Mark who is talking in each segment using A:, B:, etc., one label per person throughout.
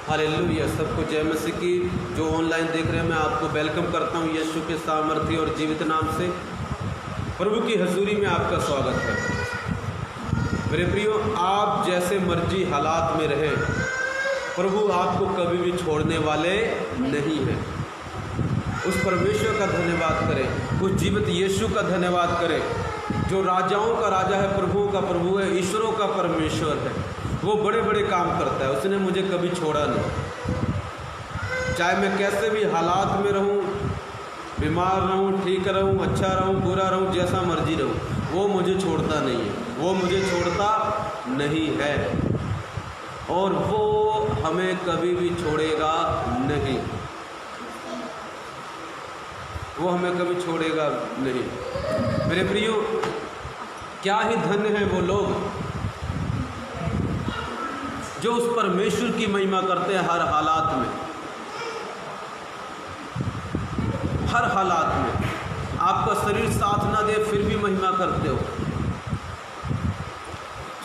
A: Hallelujah. सबको जय मसीह की। जो ऑनलाइन देख रहे हैं मैं आपको वेलकम करता हूं यीशु के सामर्थ्य और जीवित नाम से। प्रभु की हजूरी में आपका स्वागत है। मेरे प्रियो, आप जैसे मर्जी हालात में रहे, प्रभु आपको कभी भी छोड़ने वाले नहीं हैं। उस परमेश्वर का धन्यवाद करें, उस जीवित यीशु का धन्यवाद करें जो राजाओं का राजा है, प्रभुओं का प्रभु है, ईश्वरों का परमेश्वर है। वो बड़े बड़े काम करता है, उसने मुझे कभी छोड़ा नहीं। चाहे मैं कैसे भी हालात में रहूं, बीमार रहूं, ठीक रहूं, अच्छा रहूं, बुरा रहूं, जैसा मर्जी रहूं, वो मुझे छोड़ता नहीं है। वो मुझे छोड़ता नहीं है और वो हमें कभी भी छोड़ेगा नहीं। वो हमें कभी छोड़ेगा नहीं। मेरे प्रियो, क्या ही धन्य है वो लोग जो उस परमेश्वर की महिमा करते हैं हर हालात में। हर हालात में आपका शरीर साथ ना दे फिर भी महिमा करते हो।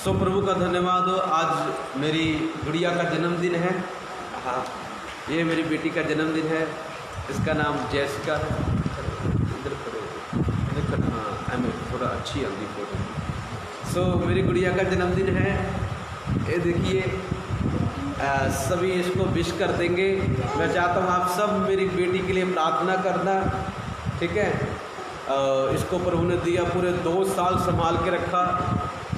A: सो प्रभु का धन्यवाद हो। आज मेरी गुड़िया का जन्मदिन है। हाँ, ये मेरी बेटी का जन्मदिन है। इसका नाम जैसिका है। हाँ, थोड़ा अच्छी आती फोटो। सो मेरी गुड़िया का जन्मदिन है। ये देखिए, सभी इसको विश कर देंगे। मैं चाहता हूँ आप सब मेरी बेटी के लिए प्रार्थना करना, ठीक है। इसको प्रभु ने दिया, पूरे 2 साल संभाल के रखा।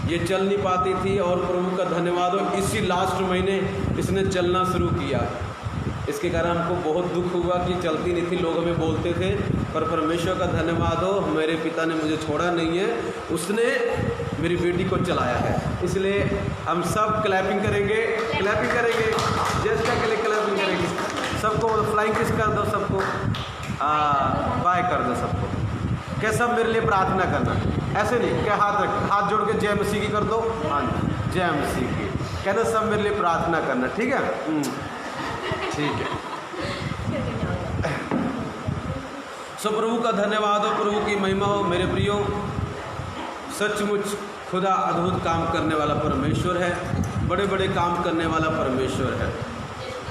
A: ये चल नहीं पाती थी और प्रभु का धन्यवाद हो, इसी लास्ट महीने इसने चलना शुरू किया। इसके कारण हमको बहुत दुख हुआ कि चलती नहीं थी, लोग हमें बोलते थे, पर परमेश्वर का धन्यवाद हो, मेरे पिता ने मुझे छोड़ा नहीं है, उसने मेरी बेटी को चलाया है। इसलिए हम सब क्लैपिंग करेंगे, जैसा के लिए क्लैपिंग करेंगे। सबको फ्लाइंग किस कर दो, सबको बाय कर दो सबको। क्या सब मेरे लिए प्रार्थना करना, ऐसे नहीं क्या हाथ जोड़ के जय मसीह की कर दो। हाँ, जय मसीह की कहना, सब मेरे लिए प्रार्थना करना, ठीक है। ठीक है। सो प्रभु का धन्यवाद हो, प्रभु की महिमा हो। मेरे प्रियो, सचमुच खुदा अद्भुत काम करने वाला परमेश्वर है, बड़े बड़े काम करने वाला परमेश्वर है।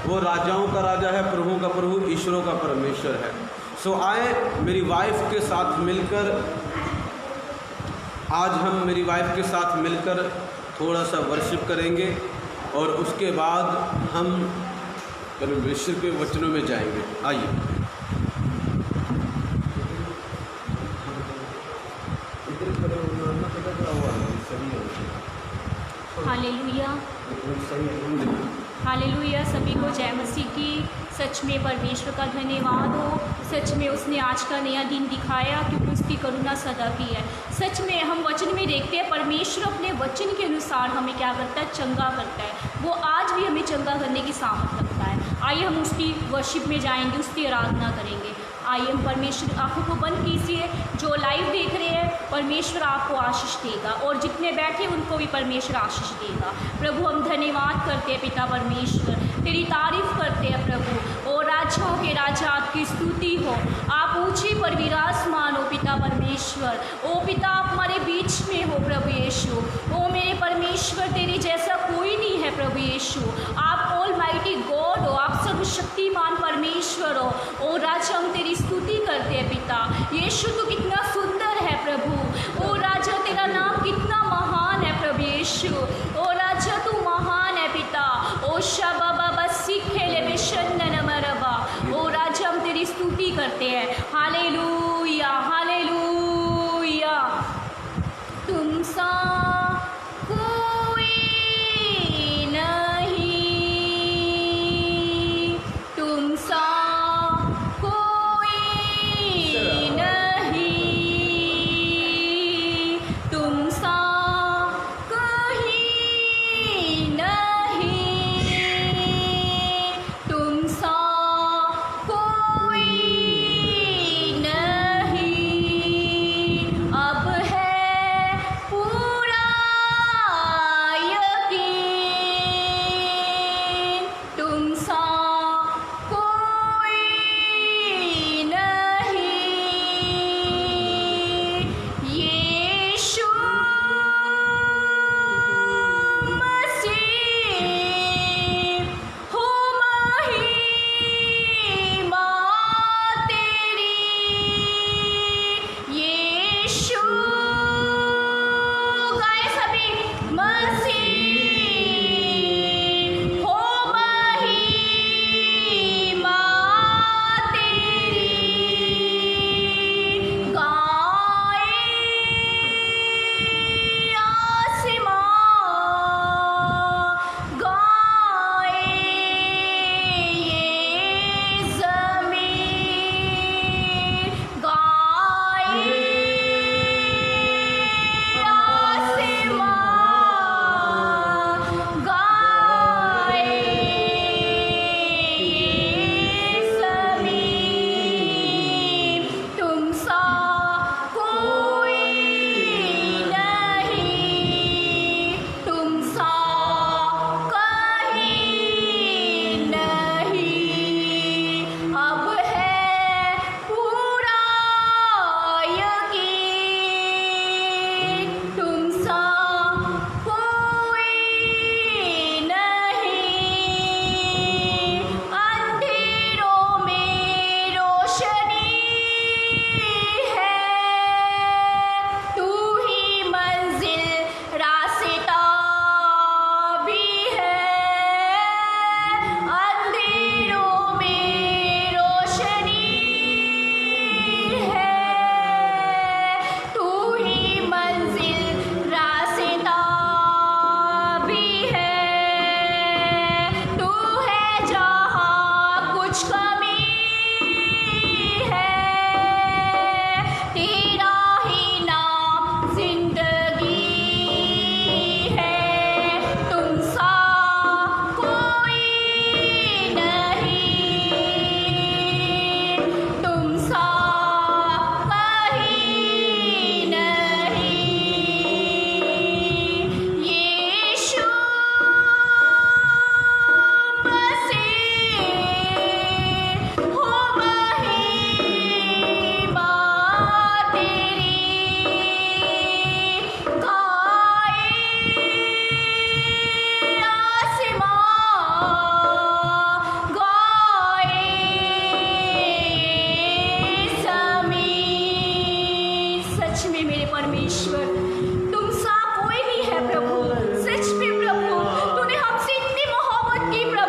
A: वो राजाओं का राजा है, प्रभु का प्रभु, ईश्वरों का परमेश्वर है। सो आए मेरी वाइफ के साथ मिलकर, आज हम मेरी वाइफ के साथ मिलकर थोड़ा सा वर्शिप करेंगे और उसके बाद हम परमेश्वर के वचनों में जाएंगे। आइए।
B: Hallelujah, hallelujah. सभी को जय मसीह की। सच में परमेश्वर का धन्यवाद हो। सच में उसने आज का नया दिन दिखाया क्योंकि उसकी करुणा सदा की है। सच में हम वचन में देखते हैं परमेश्वर अपने वचन के अनुसार हमें क्या करता है, चंगा करता है। वो आज भी हमें चंगा करने की सामर्थ रखता है। आइए हम उसकी वर्शिप में जाएंगे, उसकी आराधना करेंगे। आइए हम परमेश्वर, आंखों को बंद कीजिए। जो लाइव देख रहे हैं, परमेश्वर आपको आशीष देगा और जितने बैठे उनको भी परमेश्वर आशीष देगा। प्रभु हम धन्यवाद करते हैं पिता परमेश्वर, तेरी तारीफ करते हैं प्रभु। और राजाओं के राजा आपकी स्तुति हो। आप ऊंचे पर विराजमान हो पिता परमेश्वर। ओ पिता, आप हमारे बीच में हो प्रभु यीशु। ओ मेरे परमेश्वर, तेरे जैसा कोई नहीं है प्रभु यीशु। आप ऑलमाइटी गॉड हो, आप सर्वशक्तिमान परमेश्वर हो। ओ राजा, हम तेरी स्तुति करते हैं पिता यीशु। तू कितना सुंदर है प्रभु। ओ राजा, तेरा नाम कितना महान है प्रभु यीशु। ओ राजा, तू महान है पिता। ओ शबा बाबा सीखेले बेशन्न नमरबा। ओ राजा, हम तेरी स्तुति करते हैं। Hallelujah, hallelujah. तुम सा कोई नहीं, तुम सा कोई नहीं, तुम सा कहीं नहीं, तुम सा कोई नहीं,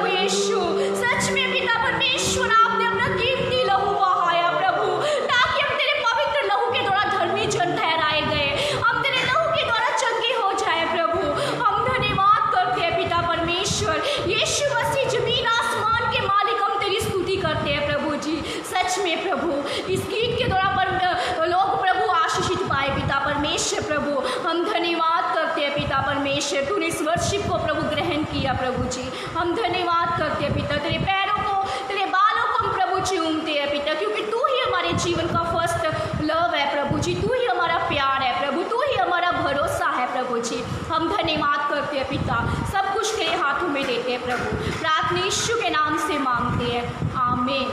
B: प्रभु यीशु। सच में पिता परमेश्वर, आपने अपना कीमती लहू बहाया प्रभु, ताकि हम तेरे पवित्र लहू के द्वारा धर्मी जन ठहराए गए, हम तेरे लहू के द्वारा चंगे हो जाए प्रभु। हम धन्यवाद करते हैं पिता परमेश्वर। यीशु मसीह, जमीन आसमान के मालिक, हम तेरी स्तुति करते हैं प्रभु जी। सच में प्रभु, इस गीत के द्वारा लोग प्रभु आशीषित पाए पिता परमेश्वर प्रभु। हम धन्यवाद करते हैं पिता परमेश्वर, तूने इस वर्शिप को प्रभु ग्रहण किया प्रभु जी। हम धन्यवाद करते हैं पिता, तेरे पैरों को, तेरे बालों को हम प्रभु चूमते हैं पिता, क्योंकि तू ही हमारे जीवन का फर्स्ट लव है प्रभु जी। तू ही हमारा प्यार है प्रभु, तू ही हमारा भरोसा है प्रभु जी। हम धन्यवाद करते हैं पिता, सब कुछ तेरे हाथों में देते हैं प्रभु। प्रार्थना यीशु के नाम से मांगते हैं, आमीन।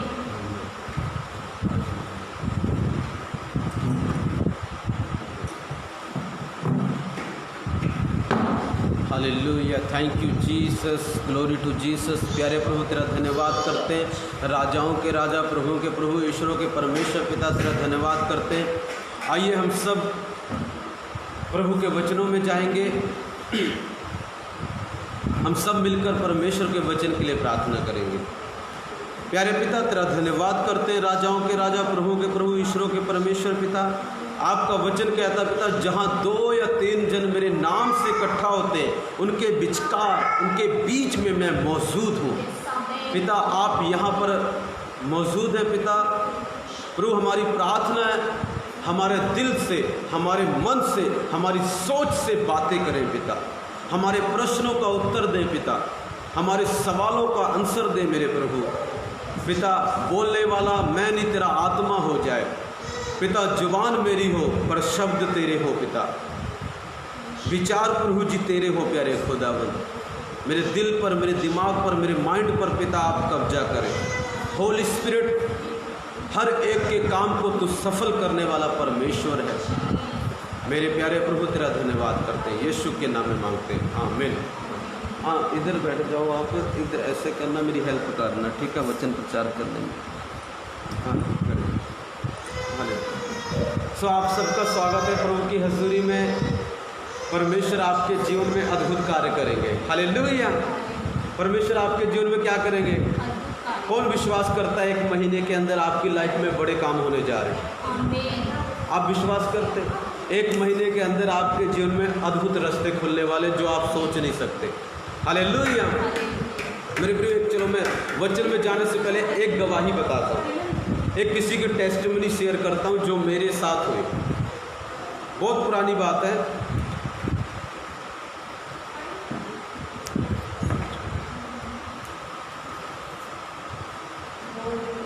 A: Hallelujah, thank you Jesus, glory to Jesus. प्यारे प्रभु, तेरा धन्यवाद करते हैं। राजाओं के राजा, प्रभुओं के प्रभु, ईश्वरों के परमेश्वर पिता, तेरा धन्यवाद करते हैं। आइए हम सब प्रभु के वचनों में जाएंगे। हम सब मिलकर परमेश्वर के वचन के लिए प्रार्थना करेंगे। प्यारे पिता, तेरा धन्यवाद करते हैं। राजाओं के राजा, प्रभुओं के प्रभु, ईश्वरों के परमेश्वर पिता, आपका वचन कहता पिता, जहाँ 2 या 3 जन मेरे नाम से इकट्ठा होते हैं, उनके विचकार, उनके बीच में मैं मौजूद हूँ। पिता, आप यहाँ पर मौजूद हैं पिता। प्रभु, हमारी प्रार्थना है, हमारे दिल से, हमारे मन से, हमारी सोच से बातें करें पिता। हमारे प्रश्नों का उत्तर दें पिता, हमारे सवालों का आंसर दें मेरे प्रभु। पिता, बोलने वाला मैं नहीं, तेरा आत्मा हो जाए पिता। जुबान मेरी हो पर शब्द तेरे हो पिता। विचार प्रभु जी तेरे हो प्यारे खुदावंद। मेरे दिल पर, मेरे दिमाग पर, मेरे माइंड पर पिता आप कब्जा करें। होली स्पिरिट, हर एक के काम को तू सफल करने वाला परमेश्वर है मेरे प्यारे प्रभु। तेरा धन्यवाद करते हैं, यीशु के नाम में मांगते हैं, आमीन। हाँ, इधर बैठ जाओ आप, इधर ऐसे करना, मेरी हेल्प करना, ठीक है, वचन प्रचार करने में। हाँ, करें। सो आप सबका स्वागत है प्रभु की हजूरी में। परमेश्वर आपके जीवन में अद्भुत कार्य करेंगे। हालेलुया। परमेश्वर आपके जीवन में क्या करेंगे? कौन विश्वास करता है 1 महीने के अंदर आपकी लाइफ में बड़े काम होने जा रहे हैं? आप विश्वास करते? 1 महीने के अंदर आपके जीवन में अद्भुत रास्ते खुलने वाले जो आप सोच नहीं सकते। हालेलुया। मेरे प्रिय, चलो मैं वचन में जाने से पहले एक गवाही बताता हूँ, एक किसी की टेस्टिमनी शेयर करता हूँ जो मेरे साथ हुई। बहुत पुरानी बात है।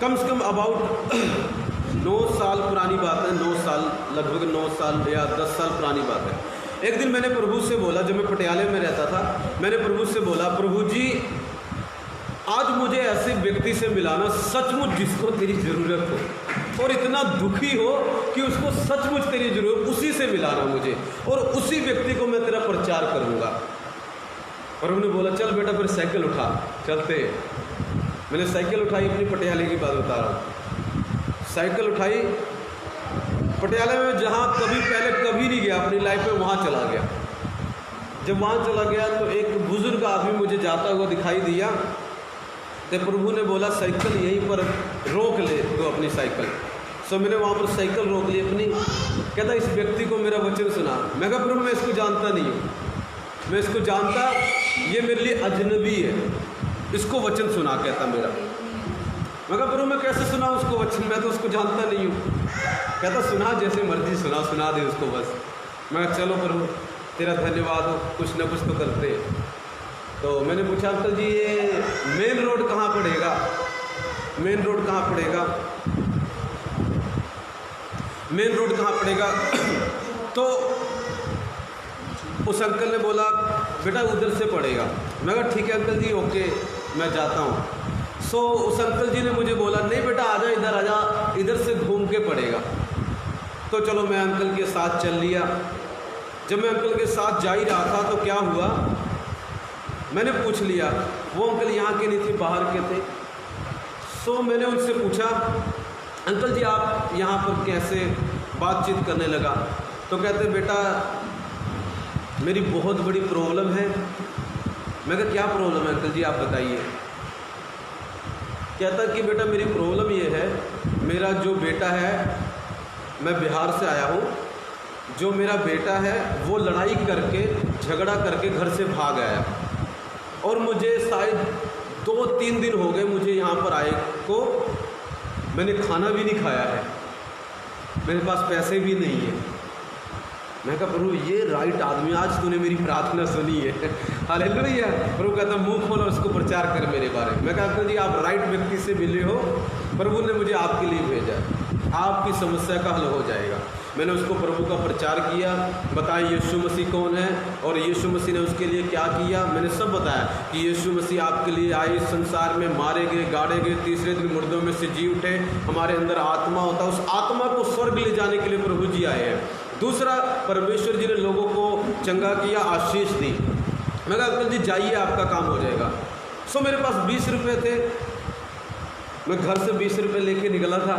A: कम से कम अबाउट 9 साल पुरानी बात है। 9 साल, लगभग 9 साल या 10 साल पुरानी बात है। एक दिन मैंने प्रभु से बोला, जब मैं पटियाले में रहता था, मैंने प्रभु से बोला, प्रभु जी आज मुझे ऐसे व्यक्ति से मिलाना सचमुच जिसको तेरी ज़रूरत हो और इतना दुखी हो कि उसको सचमुच तेरी ज़रूरत, उसी से मिलाना मुझे, और उसी व्यक्ति को मैं तेरा प्रचार करूँगा। और उन्होंने बोला, चल बेटा फिर साइकिल उठा, चलते। मैंने साइकिल उठाई, अपनी पटियाले की बात बता रहा हूँ। साइकिल उठाई, पटियाले में जहाँ कभी पहले कभी नहीं गया अपनी लाइफ में, वहाँ चला गया। जब वहाँ चला गया तो एक बुज़ुर्ग आदमी मुझे जाता हुआ दिखाई दिया। तो प्रभु ने बोला, साइकिल यहीं पर रोक ले तो अपनी साइकिल। सो मैंने वहाँ पर साइकिल रोक ली अपनी। कहता, इस व्यक्ति को मेरा वचन सुना। मैं कहा, प्रभु मैं इसको जानता नहीं हूँ, मैं इसको जानता, ये मेरे लिए अजनबी है, इसको वचन सुना। कहता मेरा। मैं कहा, प्रभु मैं कैसे सुना उसको वचन, मैं तो उसको जानता नहीं हूँ। कहता, सुना जैसे मर्जी सुना दे उसको बस। मैं कहा, चलो प्रभु तेरा धन्यवाद हो, कुछ ना कुछ तो करते हैं। तो मैंने पूछा, अंकल जी ये मेन रोड कहाँ पड़ेगा? मेन रोड कहाँ पड़ेगा? मेन रोड कहाँ पड़ेगा? तो उस अंकल ने बोला, बेटा उधर से पड़ेगा। मैं कहा, ठीक है अंकल जी, ओके मैं जाता हूँ। सो उस अंकल जी ने मुझे बोला, नहीं बेटा आजा, इधर आजा, इधर से घूम के पड़ेगा। तो चलो मैं अंकल के साथ चल लिया। जब मैं अंकल के साथ जा ही रहा था तो क्या हुआ, मैंने पूछ लिया, वो अंकल यहाँ के नहीं थे, बाहर के थे। सो मैंने उनसे पूछा, अंकल जी आप यहाँ पर कैसे? बातचीत करने लगा। तो कहते, बेटा मेरी बहुत बड़ी प्रॉब्लम है। मैं कहा, क्या प्रॉब्लम है अंकल जी आप बताइए। कहता कि बेटा मेरी प्रॉब्लम ये है, मेरा जो बेटा है, मैं बिहार से आया हूँ, जो मेरा बेटा है वो लड़ाई करके झगड़ा करके घर से भाग आया और मुझे शायद 2-3 दिन हो गए मुझे यहाँ पर आए को, मैंने खाना भी नहीं खाया है, मेरे पास पैसे भी नहीं है। मैं कहा प्रभु ये राइट आदमी, आज तूने मेरी प्रार्थना सुनी है, हालेलुया। प्रभु कहता मुंह खोलो उसको प्रचार कर मेरे बारे में। मैं कहता जी आप राइट व्यक्ति से मिले हो, प्रभु ने मुझे आपके लिए भेजा, आपकी समस्या का हल हो जाएगा। मैंने उसको प्रभु का प्रचार किया, बताया यीशु मसीह कौन है और यीशु मसीह ने उसके लिए क्या किया। मैंने सब बताया कि यीशु मसीह आपके लिए आए, इस संसार में मारे गए, गाड़े गए, तीसरे दिन मुर्दों में से जी उठे, हमारे अंदर आत्मा होता है, उस आत्मा को स्वर्ग ले जाने के लिए प्रभु जी आए हैं। दूसरा, परमेश्वर जी ने लोगों को चंगा किया, आशीष दी। मैं कहा अंकल जी जाइए आपका काम हो जाएगा। सो मेरे पास 20 रुपये थे, मैं घर से 20 रुपये लेके निकला था,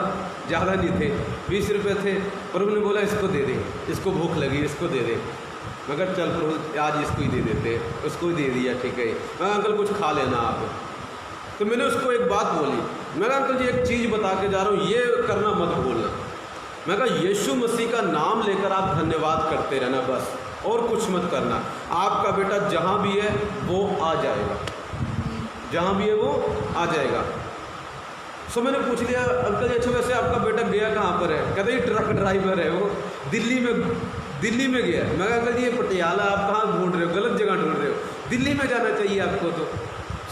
A: ज़्यादा नहीं थे, 20 रुपये थे। प्रभु ने बोला इसको दे दे, इसको भूख लगी, इसको दे दे। मैं कहा चल प्रभु आज इसको ही दे देते, उसको ही दे दिया, ठीक है। मैं अंकल कुछ खा लेना आप। तो मैंने उसको एक बात बोली, मैं कहा अंकल जी एक चीज़ बता के जा रहा हूँ, ये करना मत भूलना। मैं कहा यीशु मसीह का नाम लेकर आप धन्यवाद करते रहना बस, और कुछ मत करना। आपका बेटा जहाँ भी है वो आ जाएगा, जहाँ भी है वो आ जाएगा। सो मैंने पूछ लिया अंकल जी अच्छा वैसे आपका बेटा गया कहाँ पर है? कहते ये ट्रक ड्राइवर है, वो दिल्ली में गया। मैं कहा अंकल जी ये पटियाला आप कहाँ ढूंढ रहे हो, गलत जगह ढूंढ रहे हो, दिल्ली में जाना चाहिए आपको। तो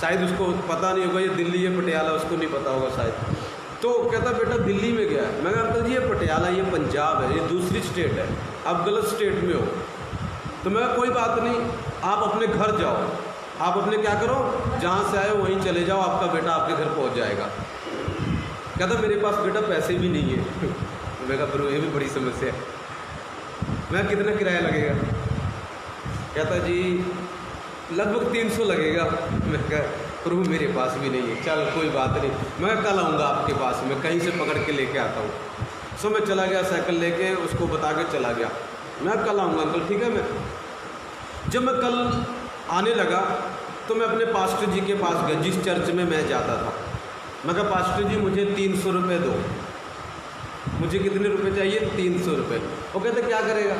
A: शायद उसको पता नहीं होगा ये दिल्ली है पटियाला, उसको नहीं पता होगा शायद। तो कहता बेटा दिल्ली में गया है। मैं कहा अंकल जी ये पटियाला, ये पंजाब है, ये दूसरी स्टेट है, आप गलत स्टेट में हो। तो मैं कोई बात नहीं, आप अपने घर जाओ, आप अपने क्या करो, जहाँ से आए वहीं चले जाओ, आपका बेटा आपके घर पहुँच जाएगा। कहता मेरे पास बेटा पैसे भी नहीं है। मैं कहा प्रभु ये भी बड़ी समस्या है। मैं कितना किराया लगेगा? कहता जी लगभग 300 लगेगा। मैं कहा प्रभु मेरे पास भी नहीं है, चल कोई बात नहीं, मैं कल आऊँगा आपके पास, मैं कहीं से पकड़ के लेके आता हूँ। सो मैं चला गया, साइकिल लेके उसको बता के चला गया, मैं कल आऊँगा अंकल, ठीक है। जब मैं कल आने लगा तो मैं अपने पास्टर जी के पास गया जिस चर्च में मैं जाता था। मैं कहा पास्टर जी मुझे 300 रुपये दो। मुझे कितने रुपए चाहिए? 300 रुपये। वो कहते क्या करेगा?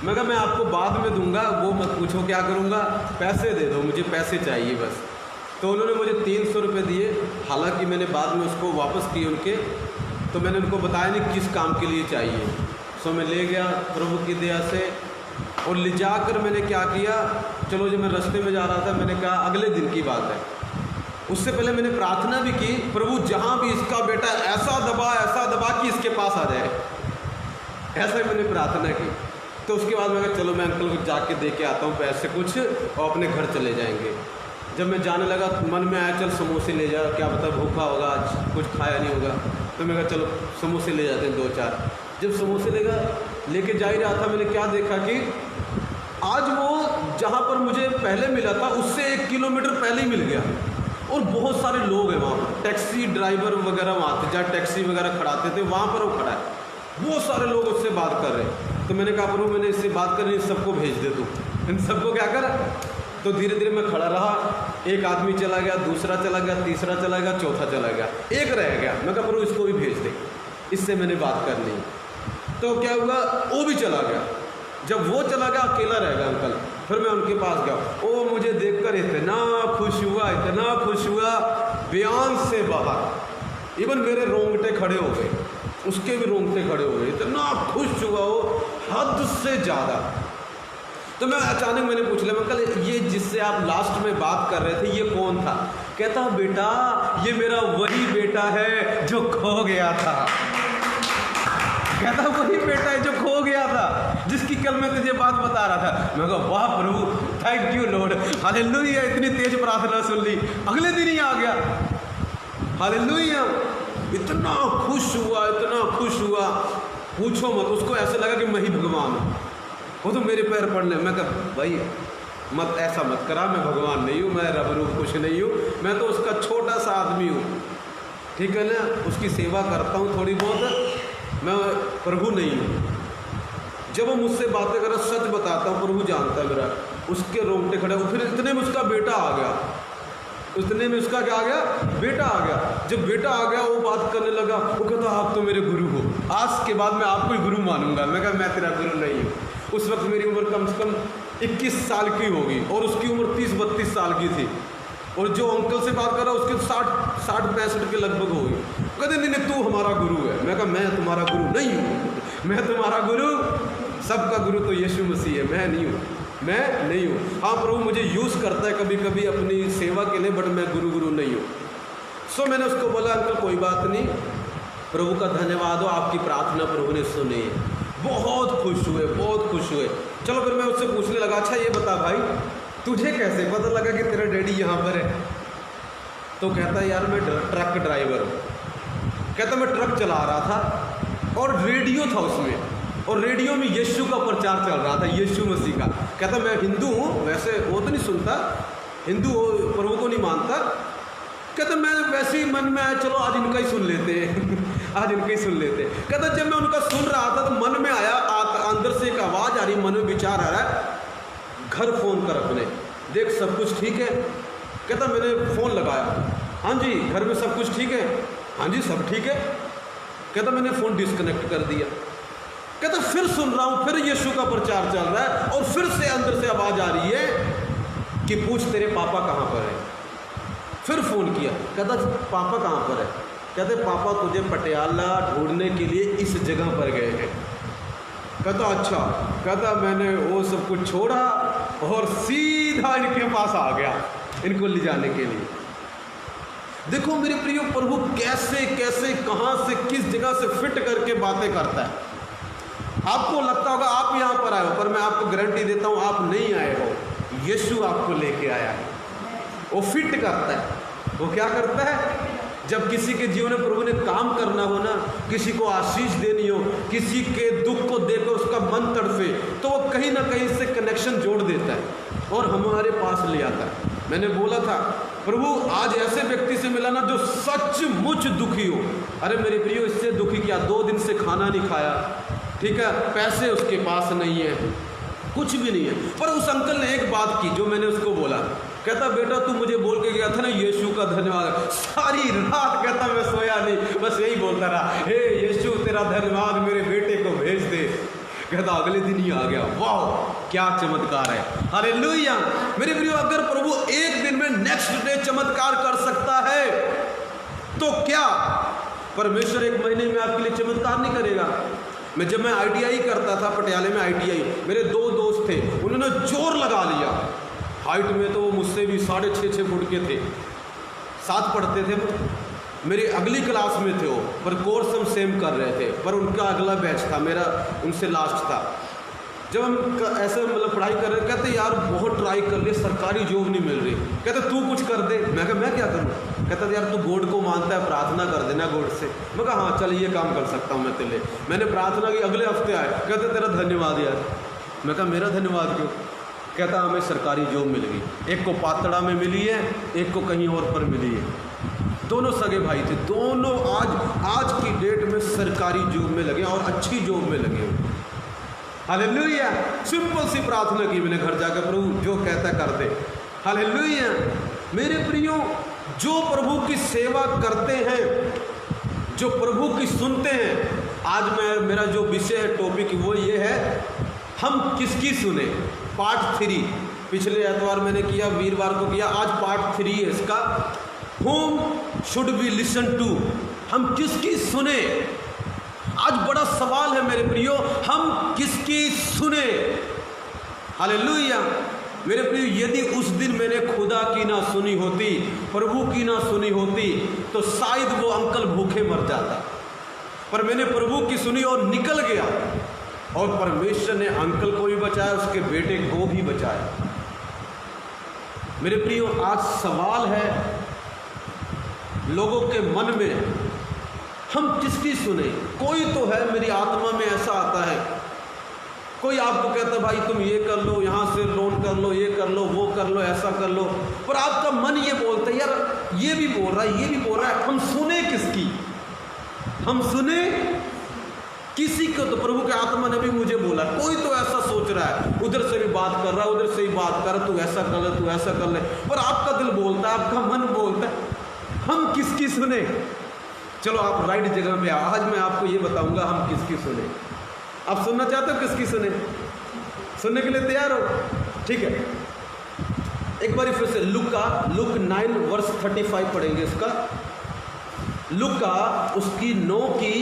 A: मैं कहा मैं आपको बाद में दूंगा, वो मत पूछो क्या करूँगा, पैसे दे दो, मुझे पैसे चाहिए बस। तो उन्होंने मुझे 300 रुपये दिए, हालांकि मैंने बाद में उसको वापस किए उनके, तो मैंने उनको बताया नहीं किस काम के लिए चाहिए। सो मैं ले गया प्रभु की दया से, और ले जाकर मैंने क्या किया, चलो जब मैं रास्ते में जा रहा था मैंने कहा अगले दिन की बात है, उससे पहले मैंने प्रार्थना भी की, प्रभु जहाँ भी इसका बेटा ऐसा दबा कि इसके पास आ जाए, ऐसा ही मैंने प्रार्थना की। तो उसके बाद मैं कहा चलो मैं अंकल को जाके दे के आता हूँ पैसे कुछ, और अपने घर चले जाएंगे। जब मैं जाने लगा मन में आया चल समोसे ले जा, क्या पता भूखा होगा आज, कुछ खाया नहीं होगा। तो मैं कहा चलो समोसे ले जाते हैं 2-4। जब समोसे लेके जा ही रहा था, मैंने क्या देखा कि आज वो जहाँ पर मुझे पहले मिला था उससे 1 किलोमीटर पहले ही मिल गया, और बहुत सारे लोग हैं वहाँ पर, टैक्सी ड्राइवर वगैरह वहाँ थे, जहाँ टैक्सी वगैरह खड़ाते थे वहाँ पर वो खड़ा है, बहुत सारे लोग उससे बात कर रहे हैं। तो मैंने कहा प्रभु मैंने इससे बात करनी, सबको भेज दे तू, इन सबको क्या कर। तो धीरे धीरे मैं खड़ा रहा, एक आदमी चला गया, दूसरा चला गया, तीसरा चला गया, चौथा चला गया, एक रह गया। मैं कहा प्रभु इसको भी भेज दे, इससे मैंने बात करनी। तो क्या हुआ, वो भी चला गया। जब वो चला गया अकेला रह गया अंकल, फिर मैं उनके पास गया, वो मुझे देखकर इतना खुश हुआ बयान से बाहर, इवन मेरे रोंगटे खड़े हो गए, उसके भी रोंगटे खड़े हो गए, इतना खुश हुआ वो हद से ज़्यादा। तो मैं अचानक मैंने पूछ लिया अंकल ये जिससे आप लास्ट में बात कर रहे थे ये कौन था? कहता बेटा ये मेरा वही बेटा है जो खो गया था। कहता वही बेटा है जो खो गया था, जिसकी कल मैं तुझे बात बता रहा था। मैं कहा वाह प्रभु थैंक यू लॉर्ड, हालेलुया, इतनी तेज प्रार्थना सुन ली, अगले दिन ही आ गया, हालेलुया। इतना खुश हुआ पूछो मत, उसको ऐसा लगा कि मैं ही भगवान हूँ। वो तो मेरे पैर पड़ने, मैं कहा भाई मत ऐसा मत करा, मैं भगवान नहीं हूँ, मैं रब रूप कुछ नहीं हूँ, मैं तो उसका छोटा सा आदमी हूँ, ठीक है ना, उसकी सेवा करता हूँ थोड़ी बहुत, मैं प्रभु नहीं हूँ। जब वो मुझसे बातें कर सच बताता हूँ, प्रभु जानता है मेरा, उसके रोंगटे खड़े हो। फिर इतने में उसका बेटा आ गया, उतने में उसका क्या आ गया, बेटा आ गया। जब बेटा आ गया वो बात करने लगा, वो कहता आप तो मेरे गुरु हो, आज के बाद मैं आपको ही गुरु मानूंगा। मैं कहा मैं तेरा गुरु नहीं हूँ। उस वक्त मेरी उम्र कम से कम 21 साल की होगी और उसकी उम्र 30-32 साल की थी, और जो अंकल से बात कर रहा उसके 60-65 के लगभग होगी। कहते नहीं नहीं तू हमारा गुरु है। मैं कहा मैं तुम्हारा गुरु नहीं हूँ, मैं तुम्हारा गुरु, सबका गुरु तो यीशु मसीह है, मैं नहीं हूँ, मैं नहीं हूँ। हाँ प्रभु मुझे यूज़ करता है कभी कभी अपनी सेवा के लिए, बट मैं गुरु नहीं हूँ। सो मैंने उसको बोला अंकल कोई बात नहीं, प्रभु का धन्यवाद हो, आपकी प्रार्थना प्रभु ने सुनी है। बहुत खुश हुए, बहुत खुश हुए। चलो फिर मैं उससे पूछने लगा, अच्छा ये बता भाई तुझे कैसे पता लगा कि तेरा डैडी यहाँ पर है? तो कहता है यार मैं ट्रक ड्राइवर हूँ। कहता मैं ट्रक चला रहा था और रेडियो था उसमें, और रेडियो में यीशु का प्रचार चल रहा था, यीशु मसीह का। कहता मैं हिंदू हूँ, वैसे वो तो नहीं सुनता, हिंदू प्रभु को नहीं मानता। कहता मैं वैसे ही मन में आया चलो आज इनका ही सुन लेते हैं आज इनका ही सुन लेते हैं। कहता जब मैं उनका सुन रहा था तो मन में आया, अंदर से एक आवाज़ आ रही, मन में विचार आ रहा है, घर फ़ोन कर अपने, देख सब कुछ ठीक है। कहता मैंने फ़ोन लगाया, हाँ जी घर में सब कुछ ठीक है, हाँ जी सब ठीक है। कहता मैंने फ़ोन डिस्कनेक्ट कर दिया। कहता फिर सुन रहा हूँ, फिर यीशु का प्रचार चल रहा है और फिर से अंदर से आवाज़ आ रही है कि पूछ तेरे पापा कहाँ पर है। फिर फ़ोन किया, कहता पापा कहाँ पर है? कहते पापा तुझे पटियाला ढूंढने के लिए इस जगह पर गए हैं। कहता अच्छा। कहता मैंने वो सब कुछ छोड़ा और सीधा इनके पास आ गया इनको ले जाने के लिए। देखो मेरे प्रियो प्रभु कैसे कैसे कहाँ से किस जगह से फिट करके बातें करता है। आपको लगता होगा आप यहाँ पर आए हो, पर मैं आपको गारंटी देता हूँ आप नहीं आए हो, यीशु आपको लेके आया है। वो फिट करता है। वो क्या करता है? जब किसी के जीवन में प्रभु ने काम करना हो ना, किसी को आशीष देनी हो, किसी के दुख को देखकर उसका मन तड़फे, तो वो कहीं ना कहीं से कनेक्शन जोड़ देता है और हमारे पास ले आता है। मैंने बोला था प्रभु आज ऐसे व्यक्ति से मिला ना जो सचमुच दुखी हो। अरे मेरे प्रियो इससे दुखी क्या, 2 दिन से खाना नहीं खाया, ठीक है, पैसे उसके पास नहीं है, कुछ भी नहीं है। पर उस अंकल ने एक बात की जो मैंने उसको बोला। कहता बेटा तू मुझे बोल के गया था ना यीशु का धन्यवाद। सारी रात कहता मैं सोया नहीं, बस यही बोलता रहा, हे यीशु तेरा धन्यवाद मेरे बेटे को भेज दे। कहता अगले दिन ही आ गया। वाह क्या चमत्कार है, हालेलुया। मेरे प्रियो अगर प्रभु एक दिन में नेक्स्ट डे चमत्कार कर सकता है तो क्या परमेश्वर 1 महीने में आपके लिए चमत्कार नहीं करेगा? जब मैं ITI करता था पटियाले में, ITI मेरे 2 दोस्त थे, उन्होंने जोर लगा लिया। हाइट में तो वो मुझसे भी 6.5 फुट के थे, साथ पढ़ते थे, मेरी अगली क्लास में थे वो, पर कोर्स हम सेम कर रहे थे, पर उनका अगला बैच था, मेरा उनसे लास्ट था। जब हम ऐसे मतलब पढ़ाई कर रहे, कहते यार बहुत ट्राई कर लिए, सरकारी जॉब नहीं मिल रही, कहते तू कुछ कर दे। मैं कहा मैं क्या करूँ? कहता यार तू गॉड को मानता है, प्रार्थना कर देना गॉड से। मैं कहा हाँ चल ये काम कर सकता हूँ मैं तेरे लिए। मैंने प्रार्थना की, अगले हफ्ते आए, कहते तेरा धन्यवाद यार। मैं कहा मेरा धन्यवाद क्यों? कहता हमें सरकारी जॉब मिल गई, एक को पातड़ा में मिली है, एक को कहीं और पर मिली है। दोनों सगे भाई थे, दोनों आज की डेट में सरकारी जॉब में लगे और अच्छी जॉब में लगे। हालेलुया। सिंपल सी प्रार्थना की मैंने घर जाकर, प्रभु जो कहता कर दे। हालेलुया। मेरे प्रियो जो प्रभु की सेवा करते हैं, जो प्रभु की सुनते हैं, आज मेरा जो विषय है, टॉपिक वो ये है, हम किसकी सुने। पार्ट 3 पिछले एतवार मैंने किया, वीरवार को किया, आज पार्ट 3 है इसका। Whom should we listen to? हम किसकी सुने? आज बड़ा सवाल है मेरे प्रियो, हम किसकी सुने। हालेलुया। मेरे प्रियो यदि उस दिन मैंने खुदा की ना सुनी होती, प्रभु की ना सुनी होती, तो शायद वो अंकल भूखे मर जाता। पर मैंने प्रभु की सुनी और निकल गया, और परमेश्वर ने अंकल को भी बचाया, उसके बेटे को भी बचाया। मेरे प्रियो आज सवाल है लोगों के मन में, हम किसकी सुने। कोई तो है मेरी आत्मा में ऐसा आता है, कोई आपको कहता है भाई तुम ये कर लो, यहाँ से लोन कर लो, ये कर लो, वो कर लो, ऐसा कर लो, पर आपका मन ये बोलता है यार ये भी बोल रहा है, ये भी बोल रहा है, हम सुने किसकी? हम सुने किसी को तो प्रभु के आत्मा ने भी मुझे बोला, कोई तो ऐसा सोच रहा है, उधर से भी बात कर रहा है, उधर से भी बात कर रहा है, तू ऐसा कर ले, तू ऐसा कर ले, पर आपका दिल बोलता है, आपका मन बोलता है, हम किसकी सुने? चलो आप राइट जगह में आओ। आज मैं आपको ये बताऊंगा हम किसकी सुने। आप सुनना चाहते हो किसकी सुने? सुनने के लिए तैयार हो? ठीक है, एक बार फिर से लुक 9 वर्स 35 पढ़ेंगे इसका। लुका उसकी 9 की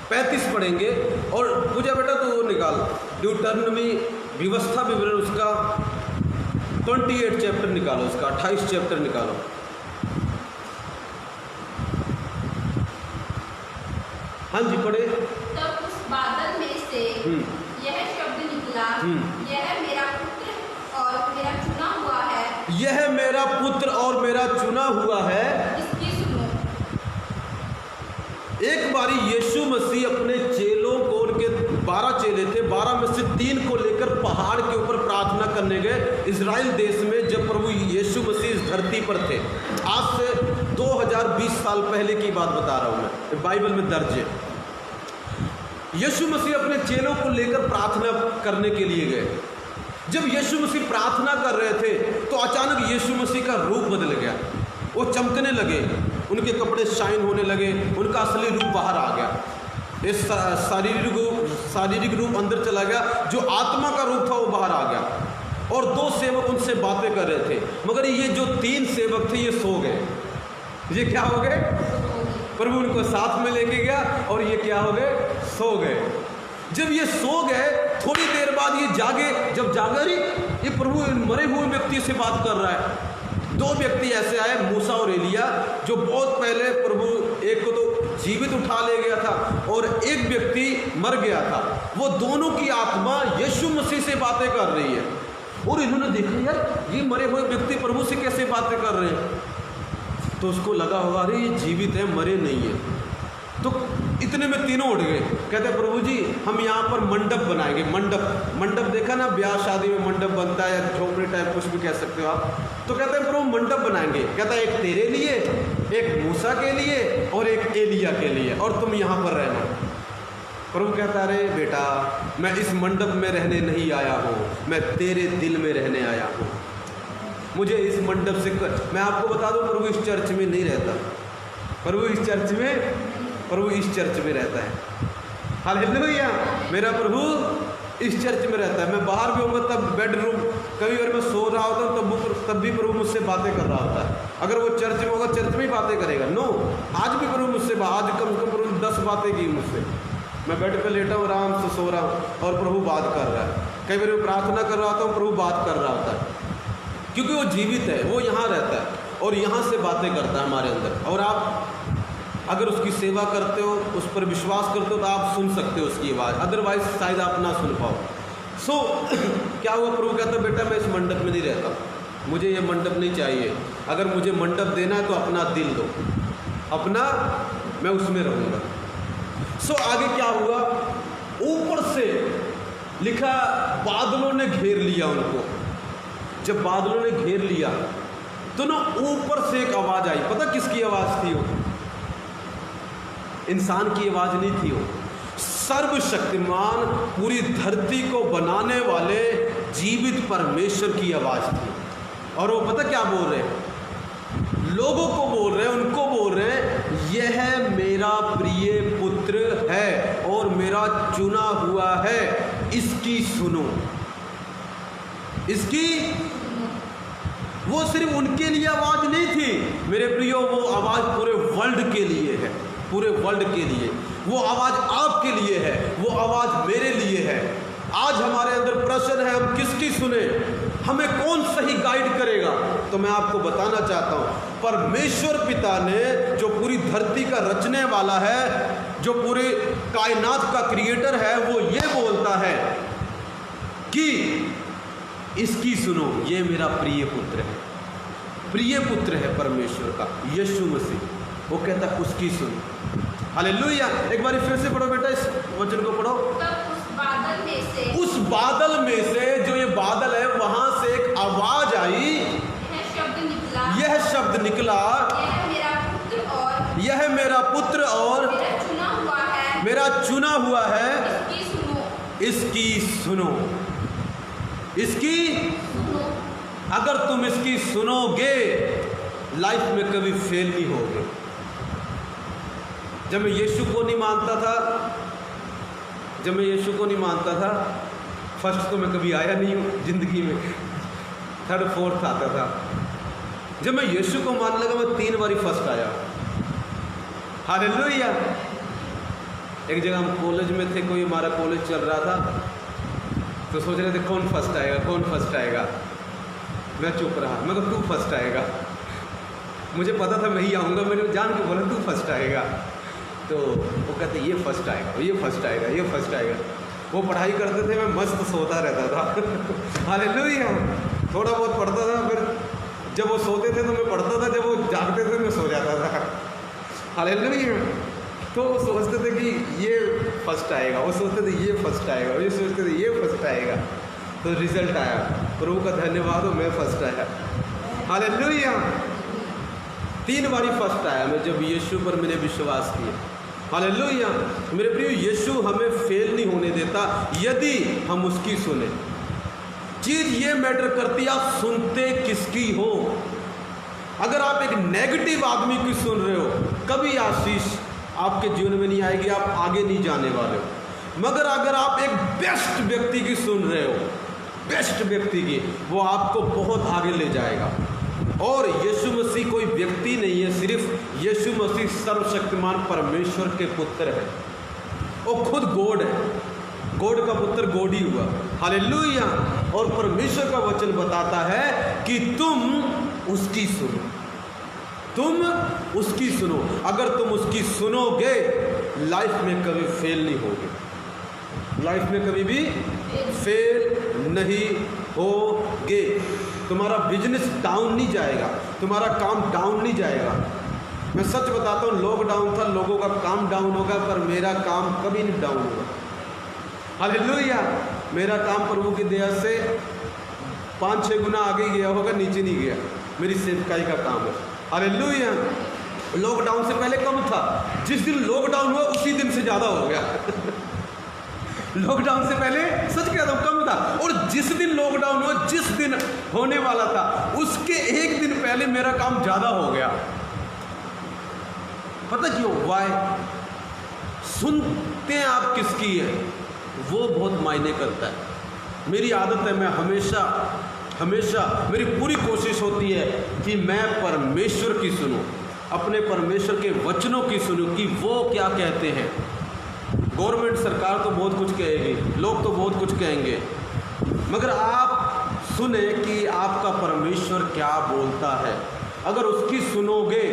A: 35 पढ़ेंगे। और पूजा बेटा तो वो निकाल, ड्यूटरनमी व्यवस्था विवरण उसका 28 चैप्टर निकालो, उसका 28 चैप्टर निकालो। हाँ जी पढ़े।
C: तब उस बादल में से यह शब्द निकला, यह मेरा पुत्र और मेरा चुना हुआ है।
A: यह मेरा पुत्र और मेरा चुना हुआ है,
C: इसकी सुनो।
A: एक बारी यीशु मसीह अपने चेलों को, उनके 12 चेले थे, 12 में से 3 को लेकर पहाड़ के ऊपर प्रार्थना करने गए इजराइल देश में, जब प्रभु यीशु मसीह इस धरती पर थे। आज से 2020 साल पहले की बात बता रहा हूं मैं, बाइबल में दर्ज है। यीशु मसीह अपने चेलों को लेकर प्रार्थना करने के लिए गए। जब यीशु मसीह प्रार्थना कर रहे थे तो अचानक यीशु मसीह का रूप बदल गया, वो चमकने लगे, उनके कपड़े शाइन होने लगे, उनका असली रूप बाहर आ गया। इस शारीरिक रूप अंदर चला गया, जो आत्मा का रूप था वो बाहर आ गया। और 2 सेवक उनसे बातें कर रहे थे, मगर ये जो 3 सेवक थे ये सो गए। ये क्या हो गए? प्रभु उनको साथ में लेके गया और ये क्या हो गए? सो गए। जब ये सो गए, थोड़ी देर बाद ये जागे। जब जागा, अरे ये प्रभु मरे हुए व्यक्ति से बात कर रहा है। 2 व्यक्ति ऐसे आए, मूसा और एलिया, जो बहुत पहले प्रभु, एक को तो जीवित उठा ले गया था और एक व्यक्ति मर गया था। वो दोनों की आत्मा यीशु मसीह से बातें कर रही है। और इन्होंने देखा, यार ये मरे हुए व्यक्ति प्रभु से कैसे बातें कर रहे हैं? तो उसको लगा होगा, अरे ये जीवित है, मरे नहीं है। तो इतने में तीनों उठ गए, कहते हैं प्रभु जी हम यहाँ पर मंडप बनाएंगे। मंडप देखा ना, ब्याह शादी में मंडप बनता है, या झोपड़ी टाइप कुछ भी कह सकते हो आप। तो कहते हैं प्रभु मंडप बनाएंगे। कहता है एक तेरे लिए, एक मूसा के लिए और एक एलिया के लिए, और तुम यहाँ पर रहना। प्रभु कहता है अरे बेटा, मैं इस मंडप में रहने नहीं आया हूँ, मैं तेरे दिल में रहने आया हूँ। मुझे इस मंडप से मैं आपको बता दूँ, प्रभु इस चर्च में नहीं रहता। प्रभु इस चर्च में रहता है। हालेलुया। मेरा प्रभु इस चर्च में रहता है। मैं बाहर भी होऊंगा तब बेडरूम, कभी अगर मैं सो रहा होता हूँ तब भी प्रभु मुझसे बातें कर रहा होता है। अगर वो चर्च में होगा, चर्च में ही बातें करेगा। नो, आज भी प्रभु मुझसे, आज कम से कम प्रभु 10 बातें की मुझसे। मैं बेड पे लेटा हूँ, आराम से सो रहा हूँ और प्रभु बात कर रहा है। कई बार मैं प्रार्थना कर रहा होता हूँ, प्रभु बात कर रहा होता है, क्योंकि वो जीवित है, वो यहाँ रहता है और यहाँ से बातें करता है हमारे अंदर। और आप अगर उसकी सेवा करते हो, उस पर विश्वास करते हो, तो आप सुन सकते हो उसकी आवाज़, अदरवाइज शायद आप ना सुन पाओ। सो क्या हुआ? प्रभु कहता बेटा मैं इस मंडप में नहीं रहता, मुझे ये मंडप नहीं चाहिए। अगर मुझे मंडप देना है तो अपना दिल दो, अपना, मैं उसमें रहूँगा। सो आगे क्या हुआ? ऊपर से लिखा बादलों ने घेर लिया उनको। जब बादलों ने घेर लिया तो ना ऊपर से एक आवाज़ आई। पता किसकी आवाज़ थी वो? इंसान की आवाज़ नहीं थी वो, सर्वशक्तिमान पूरी धरती को बनाने वाले जीवित परमेश्वर की आवाज़ थी। और वो पता क्या बोल रहे हैं? लोगों को बोल रहे हैं, उनको बोल रहे हैं, यह मेरा प्रिय पुत्र है और मेरा चुना हुआ है, इसकी सुनो, इसकी। वो सिर्फ उनके लिए आवाज़ नहीं थी मेरे प्रियो, वो आवाज़ पूरे वर्ल्ड के लिए है, पूरे वर्ल्ड के लिए। वो आवाज़ आपके लिए है, वो आवाज़ मेरे लिए है। आज हमारे अंदर प्रश्न है, हम किसकी सुने? हमें कौन सही गाइड करेगा? तो मैं आपको बताना चाहता हूँ, परमेश्वर पिता ने, जो पूरी धरती का रचने वाला है, जो पूरे कायनात का क्रिएटर है, वो ये बोलता है कि इसकी सुनो, ये मेरा प्रिय पुत्र है। प्रिय पुत्र है परमेश्वर का यीशु मसीह। वो कहता उसकी सुनो। हालेलुया। एक बार फिर से पढ़ो बेटा, इस वचन को पढ़ो।
C: तब
A: उस बादल में से जो ये बादल है, वहां से एक आवाज आई, यह शब्द निकला,
C: यह मेरा पुत्र और
A: मेरा मेरा चुना हुआ है,
C: इसकी सुनो,
A: इसकी सुनो, इसकी
C: सुनो।
A: अगर तुम इसकी सुनोगे लाइफ में कभी फेल नहीं होगे। जब मैं यीशु को नहीं मानता था, फर्स्ट तो मैं कभी आया नहीं हूँ ज़िंदगी में, थर्ड फोर्थ आता था। जब मैं यीशु को मानने लगा मैं 3 बारी फर्स्ट आया। हालेलुया। एक जगह हम कॉलेज में थे, कोई हमारा कॉलेज चल रहा था, तो सोच रहे थे कौन फर्स्ट आएगा। मैं चुप रहा, मैं कहा तू फर्स्ट आएगा। मुझे पता था मैं ही आऊँगा, मैंने जान के बोला तू फर्स्ट आएगा। तो वो कहते ये फर्स्ट आएगा। वो पढ़ाई करते थे, मैं मस्त सोता रहता था। हालेलुया। थोड़ा बहुत पढ़ता था, फिर जब वो सोते थे तो मैं पढ़ता था, जब वो जागते थे मैं सो जाता था। हालेलुया। तो वो सोचते थे कि ये फर्स्ट आएगा, वो सोचते थे ये फर्स्ट आएगा, ये सोचते थे ये फर्स्ट आएगा। तो रिजल्ट आया, प्रभु का धन्यवाद हो, मैं फर्स्ट आया। हालेलुया। 3 बारी फर्स्ट आया मैं, जब यीशु पर मैंने विश्वास किया। हालेलुया। मेरे प्रिय, यीशु हमें फेल नहीं होने देता यदि हम उसकी सुने। चीज़ ये मैटर करती है आप सुनते किसकी हो। अगर आप एक नेगेटिव आदमी की सुन रहे हो, कभी आशीष आपके जीवन में नहीं आएगी, आप आगे नहीं जाने वाले हो। मगर अगर आप एक बेस्ट व्यक्ति की सुन रहे हो, बेस्ट व्यक्ति की, वो आपको बहुत आगे ले जाएगा। और यीशु मसीह कोई व्यक्ति नहीं है, सिर्फ यीशु मसीह सर्वशक्तिमान परमेश्वर के पुत्र है। वो खुद गॉड है, गॉड का पुत्र गॉड ही हुआ। हालेलुया। और परमेश्वर का वचन बताता है कि तुम उसकी सुनो, तुम उसकी सुनो। अगर तुम उसकी सुनोगे लाइफ में कभी फेल नहीं होगे, लाइफ में कभी भी फेल नहीं होगे। तुम्हारा बिजनेस डाउन नहीं जाएगा, तुम्हारा काम डाउन नहीं जाएगा। मैं सच बताता हूँ, लॉकडाउन था, लोगों का काम डाउन होगा, पर मेरा काम कभी नहीं डाउन होगा। हालेलुया। मेरा काम प्रभु की दया से 5-6 गुना आगे गया होगा, नीचे नहीं गया। मेरी सेवकाई का काम है। हालेलुया। लॉकडाउन से पहले कम था, जिस दिन लॉकडाउन हुआ उसी दिन से ज़्यादा हो गया। लॉकडाउन से पहले सच कहता हूँ कम था, और जिस दिन लॉकडाउन हुआ, जिस दिन होने वाला था, उसके 1 दिन पहले मेरा काम ज़्यादा हो गया। पता क्यों? वाई? सुनते हैं आप किसकी है, वो बहुत मायने करता है। मेरी आदत है, मैं हमेशा मेरी पूरी कोशिश होती है कि मैं परमेश्वर की सुनूं, अपने परमेश्वर के वचनों की सुनूं कि वो क्या कहते हैं। गवर्नमेंट सरकार तो बहुत कुछ कहेगी, लोग तो बहुत कुछ कहेंगे, मगर आप सुने कि आपका परमेश्वर क्या बोलता है। अगर उसकी सुनोगे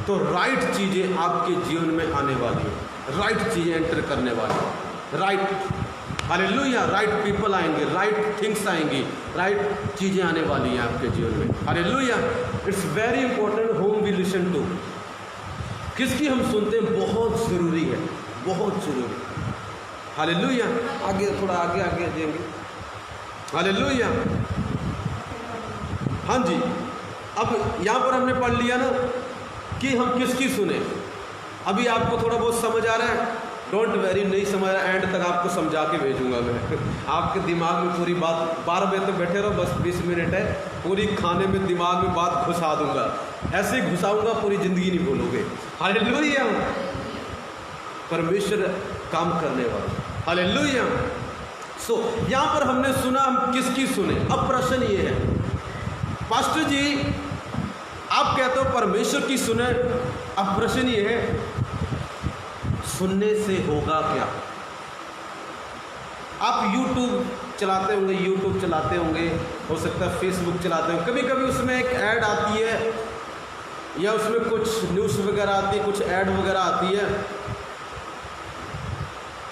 A: तो राइट चीज़ें आपके जीवन में आने वाली हैं, राइट चीज़ें एंटर करने वाली हैं, राइट। हालेलुया। राइट पीपल आएंगे, राइट थिंग्स आएंगी, राइट चीज़ें आने वाली हैं आपके जीवन में। Hallelujah. It's very important whom we listen to. किसकी हम सुनते हैं बहुत ज़रूरी है, बहुत ज़रूरी। हालेलुया। आगे थोड़ा आगे जाएंगे। हालेलुया। हाँ जी। अब यहाँ पर हमने पढ़ लिया ना कि हम किसकी सुने। अभी आपको थोड़ा बहुत समझ आ रहा है? डोंट वेरी, नहीं समझ रहा, एंड तक आपको समझा के भेजूंगा मैं। आपके दिमाग में पूरी बात, 12 बजे तक बैठे रहो, बस 20 मिनट है, पूरी खाने में दिमाग में बात घुसा दूंगा। ऐसे ही घुसाऊंगा, पूरी ज़िंदगी नहीं भूलोगे। हालेलुया। परमेश्वर काम करने वाला। हालेलुया। सो यहाँ पर हमने सुना, हम किसकी सुने। अब प्रश्न ये है, पास्टर जी आप कहते हो परमेश्वर की सुने, अब प्रश्न ये है सुनने से होगा क्या। आप यूट्यूब चलाते होंगे, हो सकता है फेसबुक चलाते होंगे, कभी कभी उसमें एक ऐड आती है या उसमें कुछ न्यूज़ वगैरह आती है, कुछ ऐड वगैरह आती है।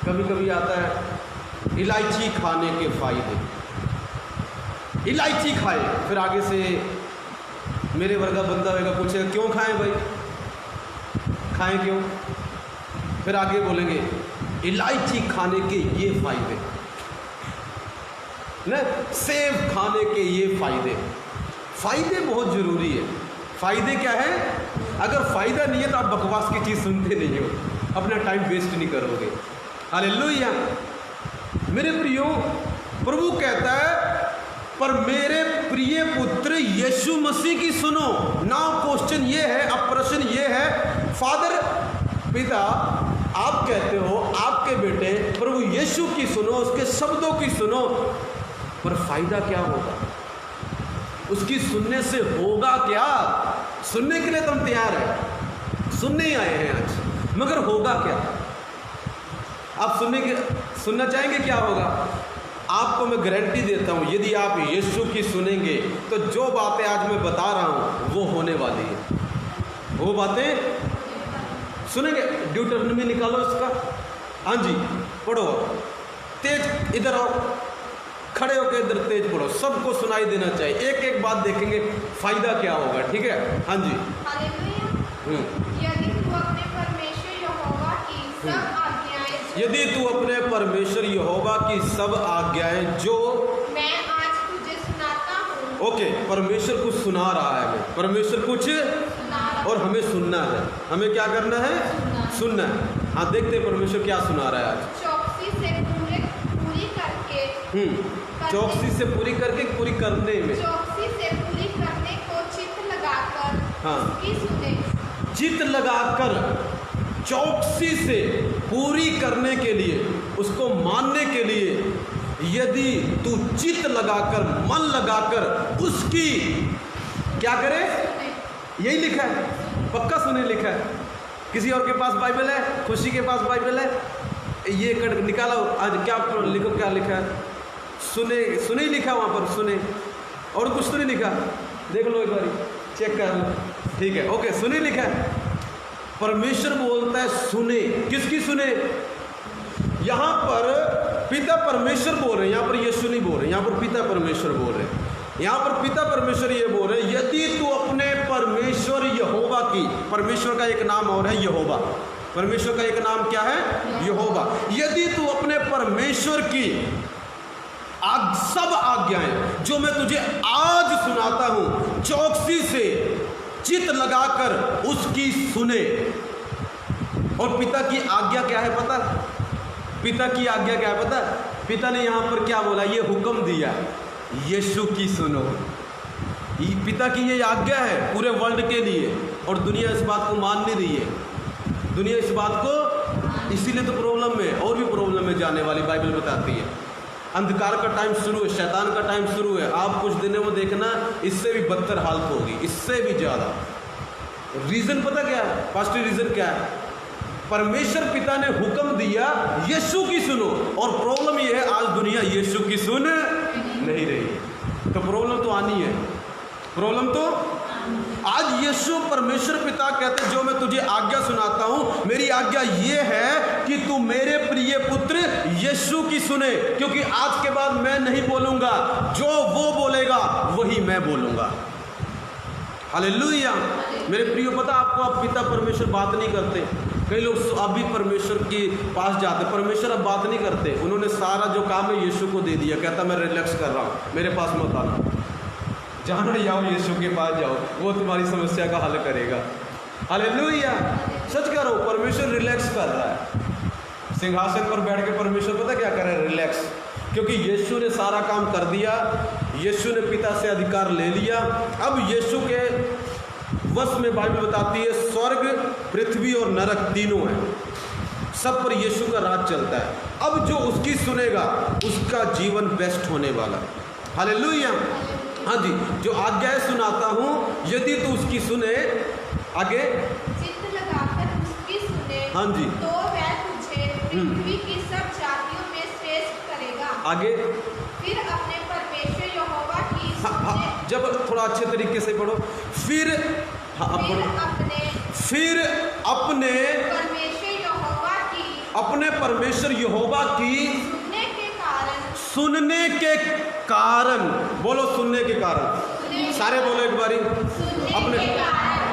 A: कभी कभी आता है इलायची खाने के फायदे, इलायची खाए। फिर आगे से मेरे वर्गा बंदा होगा, पूछेगा क्यों खाएं भाई, खाएं क्यों। फिर आगे बोलेंगे इलायची खाने के ये फायदे, ना सेब खाने के ये फायदे। फायदे बहुत ज़रूरी है। फायदे क्या है? अगर फ़ायदा नहीं है तो आप बकवास की चीज़ सुनते नहीं हो। अपना टाइम वेस्ट नहीं करोगे। हालेलुया। मेरे प्रियो, प्रभु कहता है पर मेरे प्रिय पुत्र यीशु मसीह की सुनो। नाउ क्वेश्चन ये है, अब प्रश्न ये है, फादर पिता आप कहते हो आपके बेटे प्रभु यीशु की सुनो, उसके शब्दों की सुनो, पर फायदा क्या होगा? उसकी सुनने से होगा क्या? सुनने के लिए तो हम तैयार हैं, सुनने ही आए हैं आज, मगर होगा क्या? आप सुनना चाहेंगे क्या होगा? आपको मैं गारंटी देता हूँ, यदि आप यीशु की सुनेंगे तो जो बातें आज मैं बता रहा हूँ वो होने वाली है। वो बातें सुनेंगे। ड्यूटरनमी निकालो इसका, हाँ जी पढ़ो, तेज इधर आओ, खड़े होकर इधर तेज पढ़ो, सबको सुनाई देना चाहिए। एक एक बात देखेंगे फायदा क्या होगा, ठीक है? हाँ जी।
C: यदि तू अपने परमेश्वर यहोवा की सब आज्ञाएं,
A: यदि तू अपने परमेश्वर यहोवा की सब आज्ञाएं जो
C: मैं आज तुझे सुनाता हूँ।
A: ओके, परमेश्वर कुछ सुना रहा है हमें, परमेश्वर कुछ और हमें सुनना है। हमें क्या करना है? सुनना है। हाँ देखते हैं परमेश्वर क्या सुना रहा है आज।
C: चौकसी से पूरी करके,
A: चौकसी से पूरी करके, पूरी करने में,
C: चौकसी से पूरी करने को चित्त लगाकर
A: हाँ
C: उसकी सुने।
A: चित्त लगाकर, चौकसी से पूरी करने के लिए, उसको मानने के लिए यदि तू चित्त लगाकर, मन लगाकर उसकी क्या करे? यही लिखा है, पक्का सुने लिखा है। किसी और के पास बाइबल है? खुशी के पास बाइबल है? ये कट निकालो आज, क्या लिखो, क्या लिखा है? सुने, सुने ही लिखा वहाँ पर, सुने, और कुछ तो नहीं लिखा। देख लो एक बार, चेक कर लो, ठीक है? ओके, सुने लिखा है। परमेश्वर बोलता है सुने। किसकी सुने? यहाँ पर पिता परमेश्वर बोल रहे हैं, यहाँ पर यीशु नहीं बोल रहे, यहाँ पर पिता परमेश्वर बोल रहे हैं। यहाँ पर पिता परमेश्वर ये बोल रहे हैं, यदि तू अपने परमेश्वर यहोवा की, परमेश्वर का एक नाम और है यहोवा, परमेश्वर का एक नाम क्या है? यहोवा। यदि तू अपने परमेश्वर की सब आज्ञाएं जो मैं तुझे आज सुनाता हूं, चौकसी से चित्त लगाकर उसकी सुने। और पिता की आज्ञा क्या है पता? पिता की आज्ञा क्या है पता? पिता ने यहाँ पर क्या बोला? ये हुक्म दिया, यीशु की सुनो। पिता की ये आज्ञा है पूरे वर्ल्ड के लिए, और दुनिया इस बात को मान नहीं रही है। दुनिया इस बात को, इसीलिए तो प्रॉब्लम में, और भी प्रॉब्लम में जाने वाली बाइबल बताती है। अंधकार का टाइम शुरू है, शैतान का टाइम शुरू है। आप कुछ दिनों में देखना इससे भी बदतर हालत होगी, इससे भी ज़्यादा। रीज़न पता क्या है? पास्टर रीज़न क्या है? परमेश्वर पिता ने हुक्म दिया यीशु की सुनो, और प्रॉब्लम ये है आज दुनिया यीशु की सुन नहीं रही। तो प्रॉब्लम तो आनी है, प्रॉब्लम तो आज यीशु परमेश्वर पिता कहते जो मैं तुझे आज्ञा सुनाता हूं, मेरी आज्ञा ये है कि तू मेरे प्रिय पुत्र यीशु की सुने, क्योंकि आज के बाद मैं नहीं बोलूंगा, जो वो बोलेगा वही मैं बोलूंगा। हालेलुया। मेरे प्रियो, पता आपको, आप पिता परमेश्वर बात नहीं करते। कई लोग अभी परमेश्वर के पास जाते, परमेश्वर अब बात नहीं करते। उन्होंने सारा जो काम है यीशु को दे दिया, कहता मैं रिलैक्स कर रहा हूँ, मेरे पास मत आना, जहाँ जाओ यीशु के पास जाओ, वो तुम्हारी समस्या का हल करेगा। हालेलुया। सच कह रहा हूँ, परमेश्वर रिलैक्स कर रहा है। सिंहासन पर बैठ के परमेश्वर पता क्या कर रहा है? रिलैक्स। क्योंकि यीशु ने सारा काम कर दिया, यीशु ने पिता से अधिकार ले लिया। अब यीशु के वश में बाइबल बताती है स्वर्ग, पृथ्वी और नरक तीनों हैं, सब पर यीशु का राज चलता है। अब जो उसकी सुनेगा उसका जीवन बेस्ट होने वाला। हालेलुया। हाँ जी, जो आज्ञाएं सुनाता हूँ यदि तू उसकी सुने, आगे
C: चित्त लगाकर उसकी सुने,
A: हाँ जी,
C: तो वह तुझे पृथ्वी की सब जातियों में श्रेष्ठ करेगा।
A: आगे
C: फिर अपने परमेश्वर यहोवा की
A: हाँ, जब थोड़ा अच्छे तरीके से पढ़ो, फिर फिर अपने
C: परमेश्वर यहोवा की,
A: अपने परमेश्वर यहोवा की सुनने के कारण, बोलो सुनने के कारण, सारे बोलो एक बारी,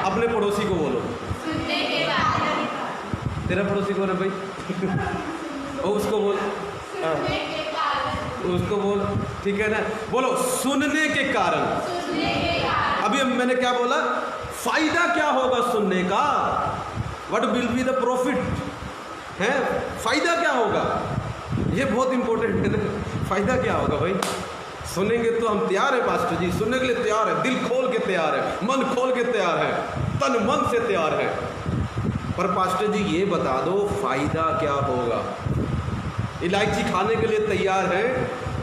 A: अपने पड़ोसी को बोलो,
C: सुनने के कारण,
A: तेरा पड़ोसी कौन है भाई? और उसको बोल,
C: सुनने के कारण,
A: उसको बोल, ठीक है ना? बोलो सुनने के कारण।
C: सुनने के कारण।
A: अभी मैंने क्या बोला? फायदा क्या होगा सुनने का? What will be the profit? हैं, फ़ायदा क्या होगा? ये बहुत इंपॉर्टेंट है ना, फ़ायदा क्या होगा भाई? सुनेंगे तो हम तैयार है पास्टर जी, सुनने के लिए तैयार है, दिल खोल के तैयार है, मन खोल के तैयार है, तन मन से तैयार है। पर पास्टर जी ये बता दो फ़ायदा क्या होगा? इलायची खाने के लिए तैयार है,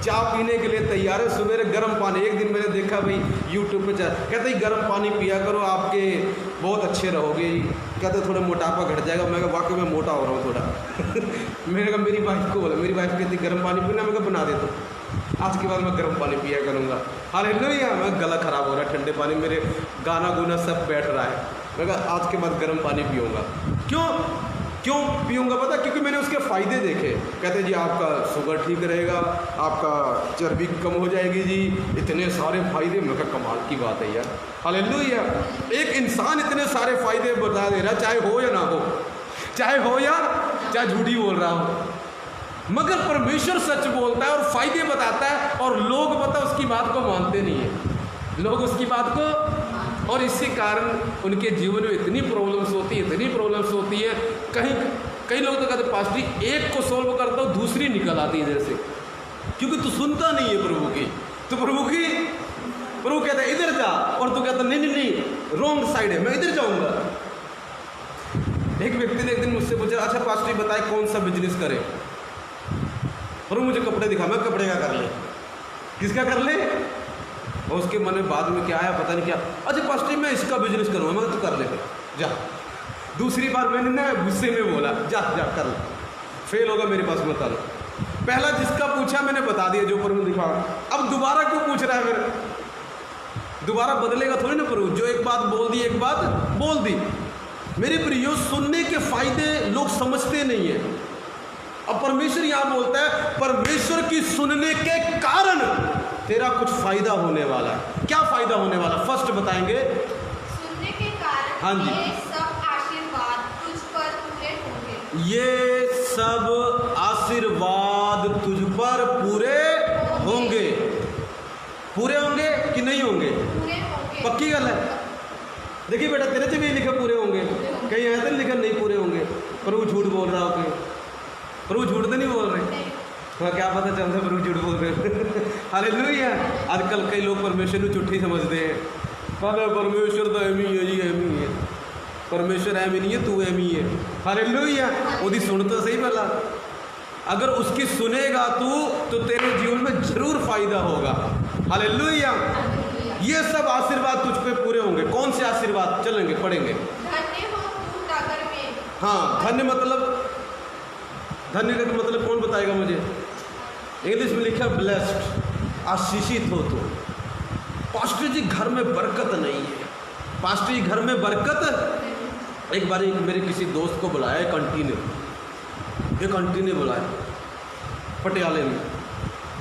A: चाय पीने के लिए तैयार है, सवेरे गर्म पानी। एक दिन मैंने देखा भाई यूट्यूब पे कहते ही गर्म पानी पिया करो, आपके बहुत अच्छे रहोगे। कहते थोड़ा मोटापा घट जाएगा। मैं कहा वाकई में मोटा हो रहा हूँ थोड़ा। मैंने कहा मेरी वाइफ को बोला, मेरी वाइफ कहती गर्म पानी पीना, मैं कहा बना दे तो आज के बाद मैं गर्म पानी पिया करूँगा। हालेलुया। मैं गला ख़राब हो रहा है, ठंडे पानी मेरे गाना गुना सब बैठ रहा है। मैं कहा आज के बाद गर्म पानी पीऊँगा। क्यों पीऊँगा पता? क्योंकि मैंने उसके फ़ायदे देखे। कहते जी आपका शुगर ठीक रहेगा, आपका चर्बी कम हो जाएगी जी, इतने सारे फ़ायदे। मैं कहा कमाल की बात है यार। हालेलुया। एक इंसान इतने सारे फ़ायदे बता दे रहा, चाहे हो या ना हो, चाहे हो या चाहे झूठी बोल रहा हो, मगर परमेश्वर सच बोलता है और फ़ायदे बताता है, और लोग पता उसकी बात को मानते नहीं है, लोग उसकी बात को। और इसी कारण उनके जीवन में इतनी प्रॉब्लम्स होती है। कई लोग तो कहते पास्टर जी एक को सोल्व करता हूँ, दूसरी निकल आती है इधर से, क्योंकि तू सुनता नहीं है प्रभु की। तो प्रभु कहता है इधर जा, और तू कहता नहीं रॉन्ग साइड है, मैं इधर जाऊँगा। एक व्यक्ति ने एक दिन मुझसे पूछा, अच्छा पास्टर जी बताए कौन सा बिजनेस करें? प्रभु मुझे कपड़े दिखा। मैं कपड़े का कर ले, किसका कर ले? और उसके मन में बाद में क्या आया पता नहीं क्या, अच्छा पास्टर जी मैं इसका बिजनेस करूँगा। मैं तो कर ले फिर जा। दूसरी बार मैंने ना गुस्से में बोला जा कर ले, फेल होगा मेरे पास मत आना। पहला जिसका पूछा मैंने बता दिया जो प्रभु दिखा। अब दोबारा क्यों पूछ रहा है? फिर दोबारा बदलेगा थोड़ी ना प्रभु। जो एक बात बोल दी, एक बात बोल दी। मेरे प्रियो, सुनने के फायदे लोग समझते नहीं है। अब परमेश्वर यहाँ बोलता है परमेश्वर की सुनने के कारण तेरा कुछ फायदा होने वाला है। क्या फायदा होने वाला? फर्स्ट बताएंगे,
C: सुनने के कारण
A: हाँ जी,
C: ये सब आशीर्वाद तुझ पर पूरे होंगे।
A: ये सब आशीर्वाद तुझ पर पूरे होंगे। पूरे होंगे कि नहीं होंगे?
C: पूरे होंगे।
A: पक्की गल है। देखिए बेटा तेरे से भी लिखा पूरे होंगे, कहीं ऐसा नहीं लिखा नहीं पूरे होंगे। प्रभु झूठ बोल रहा हो, प्रभु झूठ तो नहीं बोल रहे। हाँ क्या पता चलता प्रभु झूठ बोल रहे। हालेलुया। आजकल कई लोग परमेश्वर को झूठी समझते हैं। परमेश्वर तो एम ही है जी, एम ही है। परमेश्वर एम ही नहीं है, तू एम ही है। हालेलुया। ओदी सुन तो सही पहला। अगर उसकी सुनेगा तू तो तेरे जीवन में जरूर फायदा होगा। हालेलुया। ये सब आशीर्वाद तुझ पे पूरे होंगे। कौन से आशीर्वाद? चलेंगे पढ़ेंगे।
C: धन्य हो तू नगर में।
A: हाँ, धन्य का मतलब कौन बताएगा मुझे? इंग्लिश में लिखा ब्लेस्ड, आशीषित हो तो। पास्टर जी घर में बरकत नहीं है। पास्टर जी घर में बरकत। एक बार मेरे किसी दोस्त को बुलाया, एक आंटी ने बुलाया पटियाले में।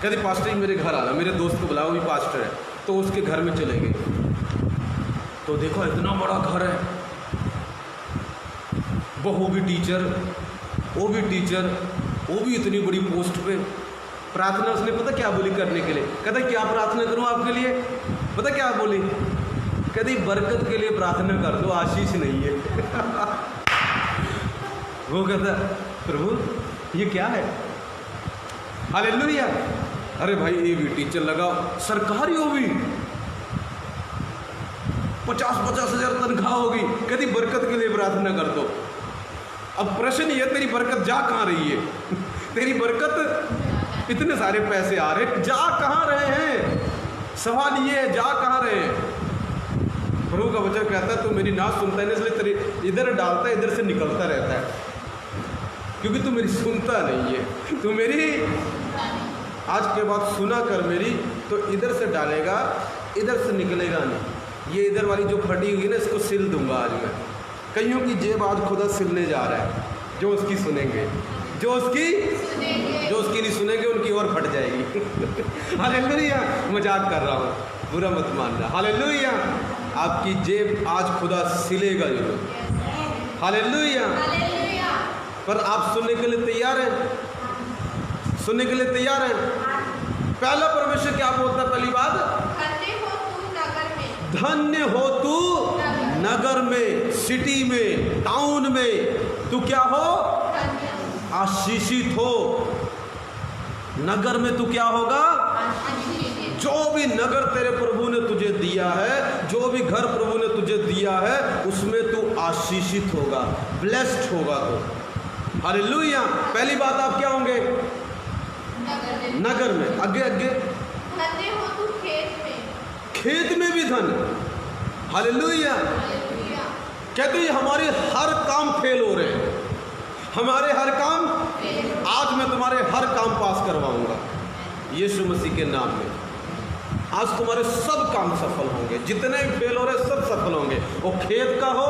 A: कहती पास्टर जी मेरे घर आना। मेरे दोस्त को बुलाया, वो भी पास्टर है। तो उसके घर में चले गए तो देखो इतना बड़ा घर है, बहू भी टीचर, वो भी टीचर, वो भी इतनी बड़ी पोस्ट पे। प्रार्थना उसने पता क्या बोली करने के लिए? कहता क्या प्रार्थना करूं आपके लिए? पता क्या बोली? कहती बरकत के लिए प्रार्थना कर दो, आशीष नहीं है। वो कहता प्रभु ये क्या है? हालेलुया। अरे भाई ये भी टीचर लगाओ, सरकारी होगी, 50-50 हज़ार तनख्वाह होगी। कहती बरकत के लिए प्रार्थना कर दो। अब प्रश्न ये तेरी बरकत जा कहाँ रही है? तेरी बरकत, इतने सारे पैसे आ रहे, जा कहाँ रहे हैं? सवाल ये है, जा कहाँ रहे हैं? प्रभु का वचन कहता है तू मेरी ना सुनता है, इसलिए तेरी इधर डालता है, इधर से निकलता रहता है, क्योंकि तू मेरी सुनता नहीं है। तू मेरी आज के बाद सुना कर मेरी, तो इधर से डालेगा, इधर से निकलेगा नहीं। ये इधर वाली जो फटी हुई है ना, इसको सिल दूंगा आज मैं। कईयों की जेब आज खुदा सिलने जा रहा है, जो उसकी सुनेंगे, जो उसकी नहीं सुनेंगे उनकी और फट जाएगी। हालेलुया। मजाक कर रहा हूँ, बुरा मत मानना। हालेलुया। आपकी जेब आज खुदा सिलेगा जरूर। हालेलुया। पर आप सुनने के लिए तैयार हैं? सुनने के लिए तैयार हैं? पहला परमेश्वर क्या बोलता है? पहली बात,
C: धन्य हो तू नगर में।
A: धन्य हो तू नगर में, सिटी में, टाउन में। तू क्या हो? आशीषित हो। नगर में तू क्या होगा? जो भी नगर तेरे प्रभु ने तुझे दिया है, जो भी घर प्रभु ने तुझे दिया है, उसमें तू आशीषित होगा, ब्लेस्ड होगा। तो हालेलुया। पहली बात आप क्या होंगे? नगर में। आगे आगे,
C: धन्य हो तू खेत में,
A: खेत में भी धन। हालेलुया। कहते हैं हमारे हर काम फेल हो रहे हैं, हमारे हर काम, आज मैं तुम्हारे हर काम पास करवाऊंगा यीशु मसीह के नाम में। आज तुम्हारे सब काम सफल होंगे, जितने भी फेल हो रहे सब सफल होंगे। वो खेत का हो,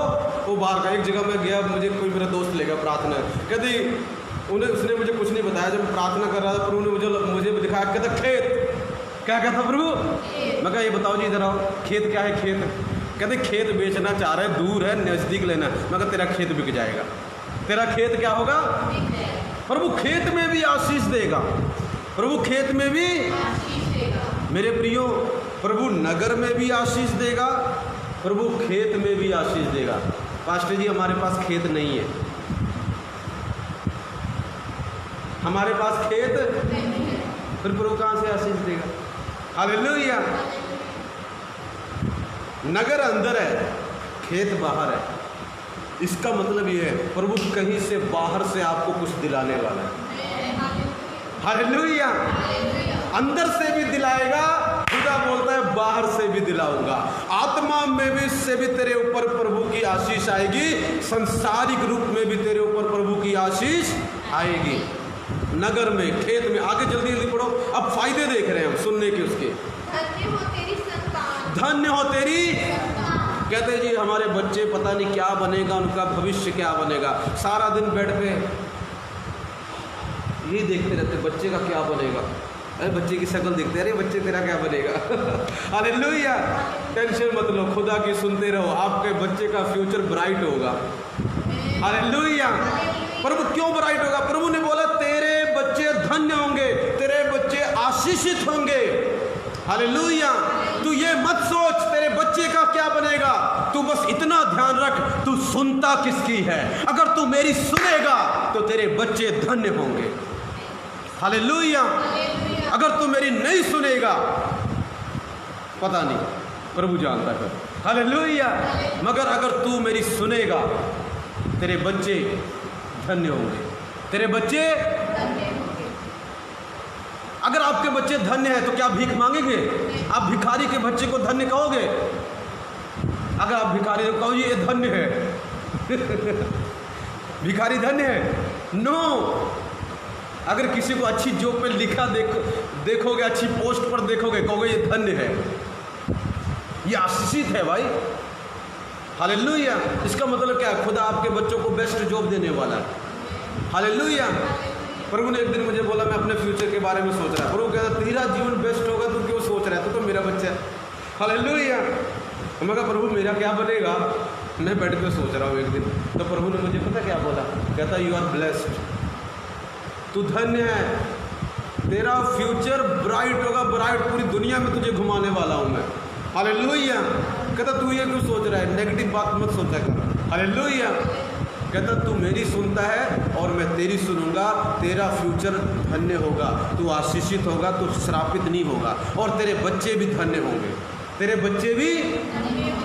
A: वो बाहर का। एक जगह मैं गया, मुझे कोई मेरा दोस्त ले गया प्रार्थना, कहती उसने मुझे कुछ नहीं बताया। जब प्रार्थना कर रहा था, प्रभु ने मुझे दिखाया, कहता खेत। क्या कहता प्रभु? मैं कहा ये बताओ जी इधर आओ, खेत क्या है? खेत कहते खेत बेचना चाह रहे, दूर है, नज़दीक लेना। मैं कहा तेरा खेत बिक जाएगा। तेरा खेत क्या होगा? प्रभु खेत में भी आशीष देगा, प्रभु खेत में भी मेरे प्रियो, प्रभु नगर में भी आशीष देगा, प्रभु खेत में भी आशीष देगा। पास्टर जी हमारे पास खेत नहीं है, हमारे पास खेत, फिर प्रभु कहाँ से आशीष देगा? हालेलुया। नगर अंदर है, खेत बाहर है। इसका मतलब ये है प्रभु कहीं से बाहर से आपको कुछ दिलाने वाला है। हालेलुया। अंदर से भी दिलाएगा, खुदा बोलता है बाहर से भी दिलाऊंगा। आत्मा में भी से भी तेरे ऊपर प्रभु की आशीष आएगी, संसारिक रूप में भी तेरे ऊपर प्रभु की आशीष आएगी। नगर में, खेत में। आगे जल्दी जल्दी पढ़ो, अब फायदे देख रहे हैं हम सुनने के उसके।
C: धन्य हो तेरी संतान,
A: धन्य हो तेरी। कहते जी हमारे बच्चे पता नहीं क्या बनेगा, उनका भविष्य क्या बनेगा। सारा दिन बेड पे ये देखते रहते बच्चे का क्या बनेगा। अरे बच्चे की शक्ल देखते, अरे बच्चे तेरा क्या बनेगा। हालेलुया। टेंशन मत लो, खुदा की सुनते रहो, आपके बच्चे का फ्यूचर ब्राइट होगा। हालेलुया। प्रभु क्यों ब्राइट होगा? प्रभु ने बोला तेरे बच्चे धन्य होंगे, तेरे बच्चे आशीषित होंगे। हालेलुया। तू ये मत सोच तेरे बच्चे का क्या बनेगा, तू बस इतना ध्यान रख तू सुनता किसकी है। अगर तू मेरी सुनेगा तो तेरे बच्चे धन्य होंगे। हालेलुया। अगर तू मेरी नहीं सुनेगा, पता नहीं, प्रभु जानता है। हालेलुया। मगर अगर तू मेरी सुनेगा, तेरे बच्चे धन्य होंगे, तेरे बच्चे। अगर आपके बच्चे धन्य हैं तो क्या भीख मांगेंगे? आप भिखारी के बच्चे को धन्य कहोगे? अगर आप भिखारी को कहो ये धन्य है भिखारी धन्य है? नो। अगर किसी को अच्छी जॉब पे लिखा देखोगे, अच्छी पोस्ट पर देखोगे, कहोगे ये धन्य है, ये आशीषित है भाई। हालेलुया। इसका मतलब क्या है? खुदा आपके बच्चों को बेस्ट जॉब देने वाला है। हालेलुया। प्रभु ने एक दिन मुझे बोला, मैं अपने फ्यूचर के बारे में सोच रहा है। प्रभु कहता तेरा जीवन बेस्ट होगा, तू क्यों सोच रहा है, तो मेरा बच्चा है। हालेलुया। मैं कहा प्रभु मेरा क्या बनेगा? मैं बैठ कर सोच रहा हूँ एक दिन, तो प्रभु ने मुझे पता क्या बोला? कहता यू आर ब्लेस्ड, तू धन्य है, तेरा फ्यूचर ब्राइट होगा, ब्राइट, पूरी दुनिया में तुझे घुमाने वाला हूँ मैं। हालेलुया। कहता तू ये क्यों सोच रहा है, नेगेटिव बात मत सोचा कर। हालेलुया। कहता तू मेरी सुनता है और मैं तेरी सुनूंगा, तेरा फ्यूचर धन्य होगा, तू आशीषित होगा, तू श्रापित नहीं होगा, और तेरे बच्चे भी धन्य होंगे, तेरे बच्चे भी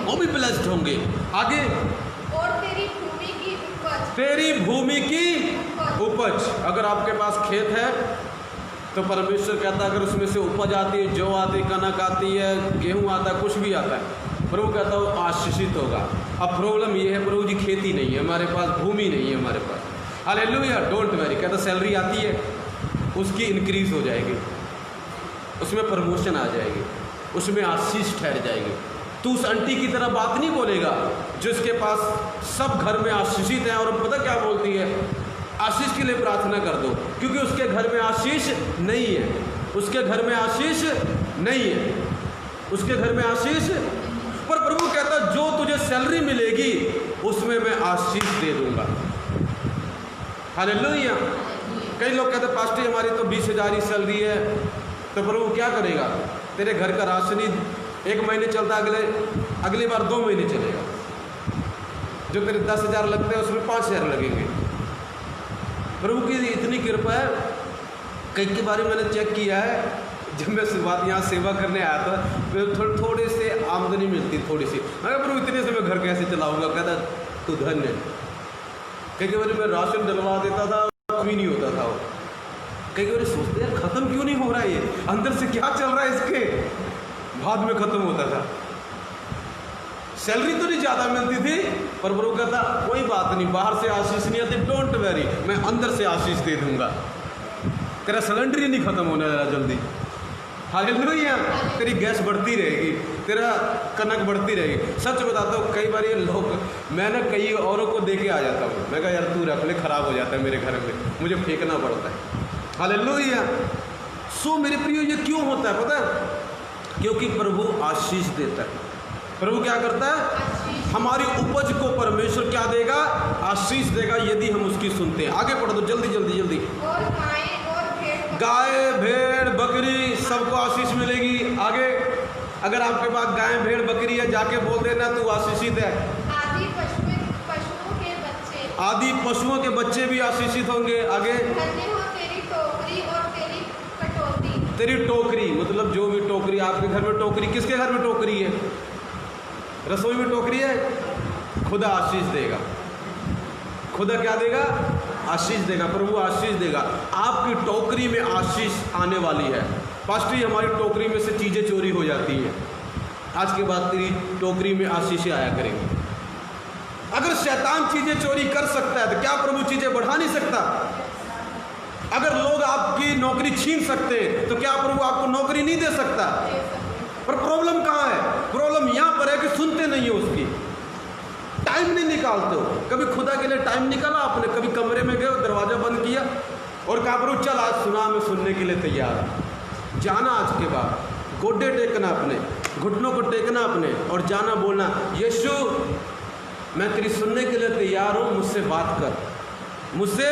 A: वो भी ब्लेस्ड होंगे। आगे,
C: और तेरी भूमि की उपज,
A: तेरी भूमि की उपज। अगर आपके पास खेत है तो परमेश्वर कहता है अगर उसमें से उपज आती है, जौ आती, कनक आती है, गेहूँ आता है, कुछ भी आता है, प्रभु कहता है वो आशीषित होगा। अब प्रॉब्लम ये है प्रभु जी खेती नहीं है हमारे पास, भूमि नहीं है हमारे पास। हालेलुया। Don't worry. कहता सैलरी आती है, उसकी इंक्रीज हो जाएगी, उसमें प्रमोशन आ जाएगी, उसमें आशीष ठहर जाएगी। तू उस आंटी की तरह बात नहीं बोलेगा जिसके पास सब घर में आशीषित है, और पता क्या बोलती है? आशीष के लिए प्रार्थना कर दो, क्योंकि उसके घर में आशीष नहीं है, उसके घर में आशीष नहीं है, उसके घर में आशीष। पर प्रभु कहता जो तुझे सैलरी मिलेगी उसमें मैं आशीष दे दूंगा। हालेलुया। कई लोग कहते पास्टर हमारी तो 20,000 ही सैलरी है, तो प्रभु क्या करेगा? तेरे घर का राशन ही 1 महीने चलता, अगली बार 2 महीने चलेगा। जो तेरे 10,000 लगते हैं उसमें 5,000 लगेंगे। प्रभु की इतनी कृपा है। कई बार मैंने चेक किया है, जब मैं शुरुआत यहाँ सेवा करने आया था, फिर थोड़े से आमदनी मिलती, थोड़ी सी। मैं प्रभु इतने से मैं घर कैसे चलाऊँगा? कहता तू धन्य। कई बार मैं राशन डलवा देता था, भी नहीं होता था वो। कई बार सोचते यार ख़त्म क्यों नहीं हो रहा है, ये अंदर से क्या चल रहा है इसके? बाद में ख़त्म होता था। सैलरी तो नहीं ज़्यादा मिलती थी, पर प्रभु कहता कोई बात नहीं, बाहर से आशीष नहीं आती, डोंट वेरी, मैं अंदर से आशीष दे दूंगा। तेरा सिलेंडर ही नहीं खत्म होने वाला जल्दी। हालेलुया। तेरी गैस बढ़ती रहेगी, तेरा कनक बढ़ती रहेगी। सच बताता हूँ, कई बार ये लोग, मैं ना कई औरों को दे के आ जाता हूँ, मैं कहा यार तू रख ले, ख़राब हो जाता है मेरे घर में, मुझे फेंकना पड़ता है। हालेलुया। सो मेरे प्रियो, ये क्यों होता है पता है? क्योंकि प्रभु आशीष देता है। प्रभु क्या करता है? हमारी उपज को परमेश्वर क्या देगा? आशीष देगा, यदि हम उसकी सुनते हैं। आगे पढ़ दो जल्दी जल्दी जल्दी।
C: और
A: गाय भेड़ बकरी सबको आशीष मिलेगी। आगे, अगर आपके पास गाय भेड़ बकरी है, जाके बोल देना तू आशीषित है।
C: आदि पशुओं के बच्चे भी आशीषित होंगे। आगे, धन्य हो तेरी टोकरी और तेरी कटोरी।
A: तेरी टोकरी मतलब जो भी टोकरी आपके घर में, टोकरी किसके घर में टोकरी है? रसोई में टोकरी है। खुदा आशीष देगा। खुदा क्या देगा? आशीष देगा। प्रभु आशीष देगा। आपकी टोकरी में आशीष आने वाली है। पास्टर जी, हमारी टोकरी में से चीज़ें चोरी हो जाती हैं, आज के बाद तेरी टोकरी में आशीषें आया करेंगी। अगर शैतान चीज़ें चोरी कर सकता है तो क्या प्रभु चीज़ें बढ़ा नहीं सकता? अगर लोग आपकी नौकरी छीन सकते हैं तो क्या प्रभु आपको नौकरी नहीं दे सकता? पर प्रॉब्लम कहाँ है? प्रॉब्लम यहाँ पर है कि सुनते नहीं हो, उसकी टाइम नहीं निकालते हो। कभी खुदा के लिए टाइम निकाला आपने? कभी कमरे में गए, दरवाज़ा बंद किया और कहा प्रभु चल आज सुना, मैं सुनने के लिए तैयार हूँ। जाना आज के बाद, गोडे टेकना अपने, घुटनों को टेकना अपने और जाना, बोलना यीशु मैं तेरी सुनने के लिए तैयार हूँ, मुझसे बात कर, मुझसे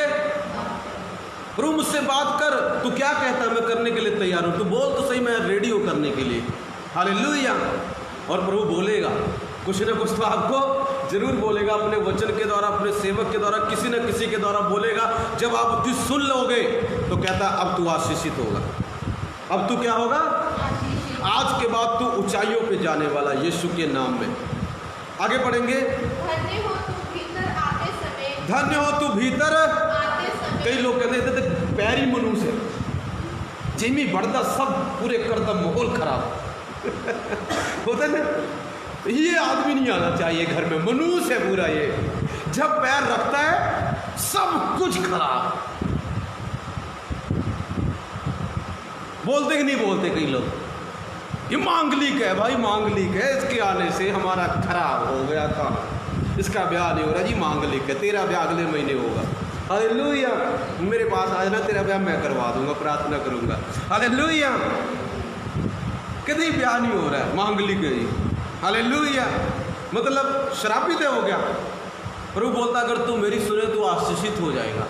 A: प्रभु मुझसे बात कर, तू क्या कहता है मैं करने के लिए तैयार हूँ। तू बोल तो सही, मैं रेडी हूँ करने के लिए। हालेलुया। और प्रभु बोलेगा, कुछ ना कुछ तो आपको जरूर बोलेगा, अपने वचन के द्वारा, अपने सेवक के द्वारा, किसी न किसी के द्वारा बोलेगा। जब आप उसकी सुन लोगे तो कहता अब तू आशीषित होगा। अब तू क्या होगा? आज के बाद तू ऊंचाइयों पे जाने वाला, यीशु के नाम में। आगे पढ़ेंगे।
C: धन्य हो तू भीतर आते समय।
A: धन्य हो तू भीतर
C: आते समय।
A: कई लोग कहते थे पैरी मनुष्य है, जिमी बढ़ता सब पूरे करता, माहौल खराब होता है ना। ये आदमी नहीं आना चाहिए घर में, मनुष्य है पूरा ये। जब पैर रखता है सब कुछ खराब। बोलते कि नहीं बोलते कई लोग? ये मांगलिक है भाई, मांगलिक है, इसके आने से हमारा खराब हो गया था, इसका ब्याह नहीं हो रहा जी, मांगलिक है, तेरा ब्याह अगले महीने होगा। हालेलुया। मेरे पास आज ना, तेरा ब्याह मैं करवा दूंगा, प्रार्थना करूंगा। हालेलुया। कभी ब्याह नहीं हो रहा है, मांगलिक है जी। हालेलुया। मतलब श्रापित हो गया। प्रभु बोलता अगर तू मेरी सुने तो आशीषित हो जाएगा।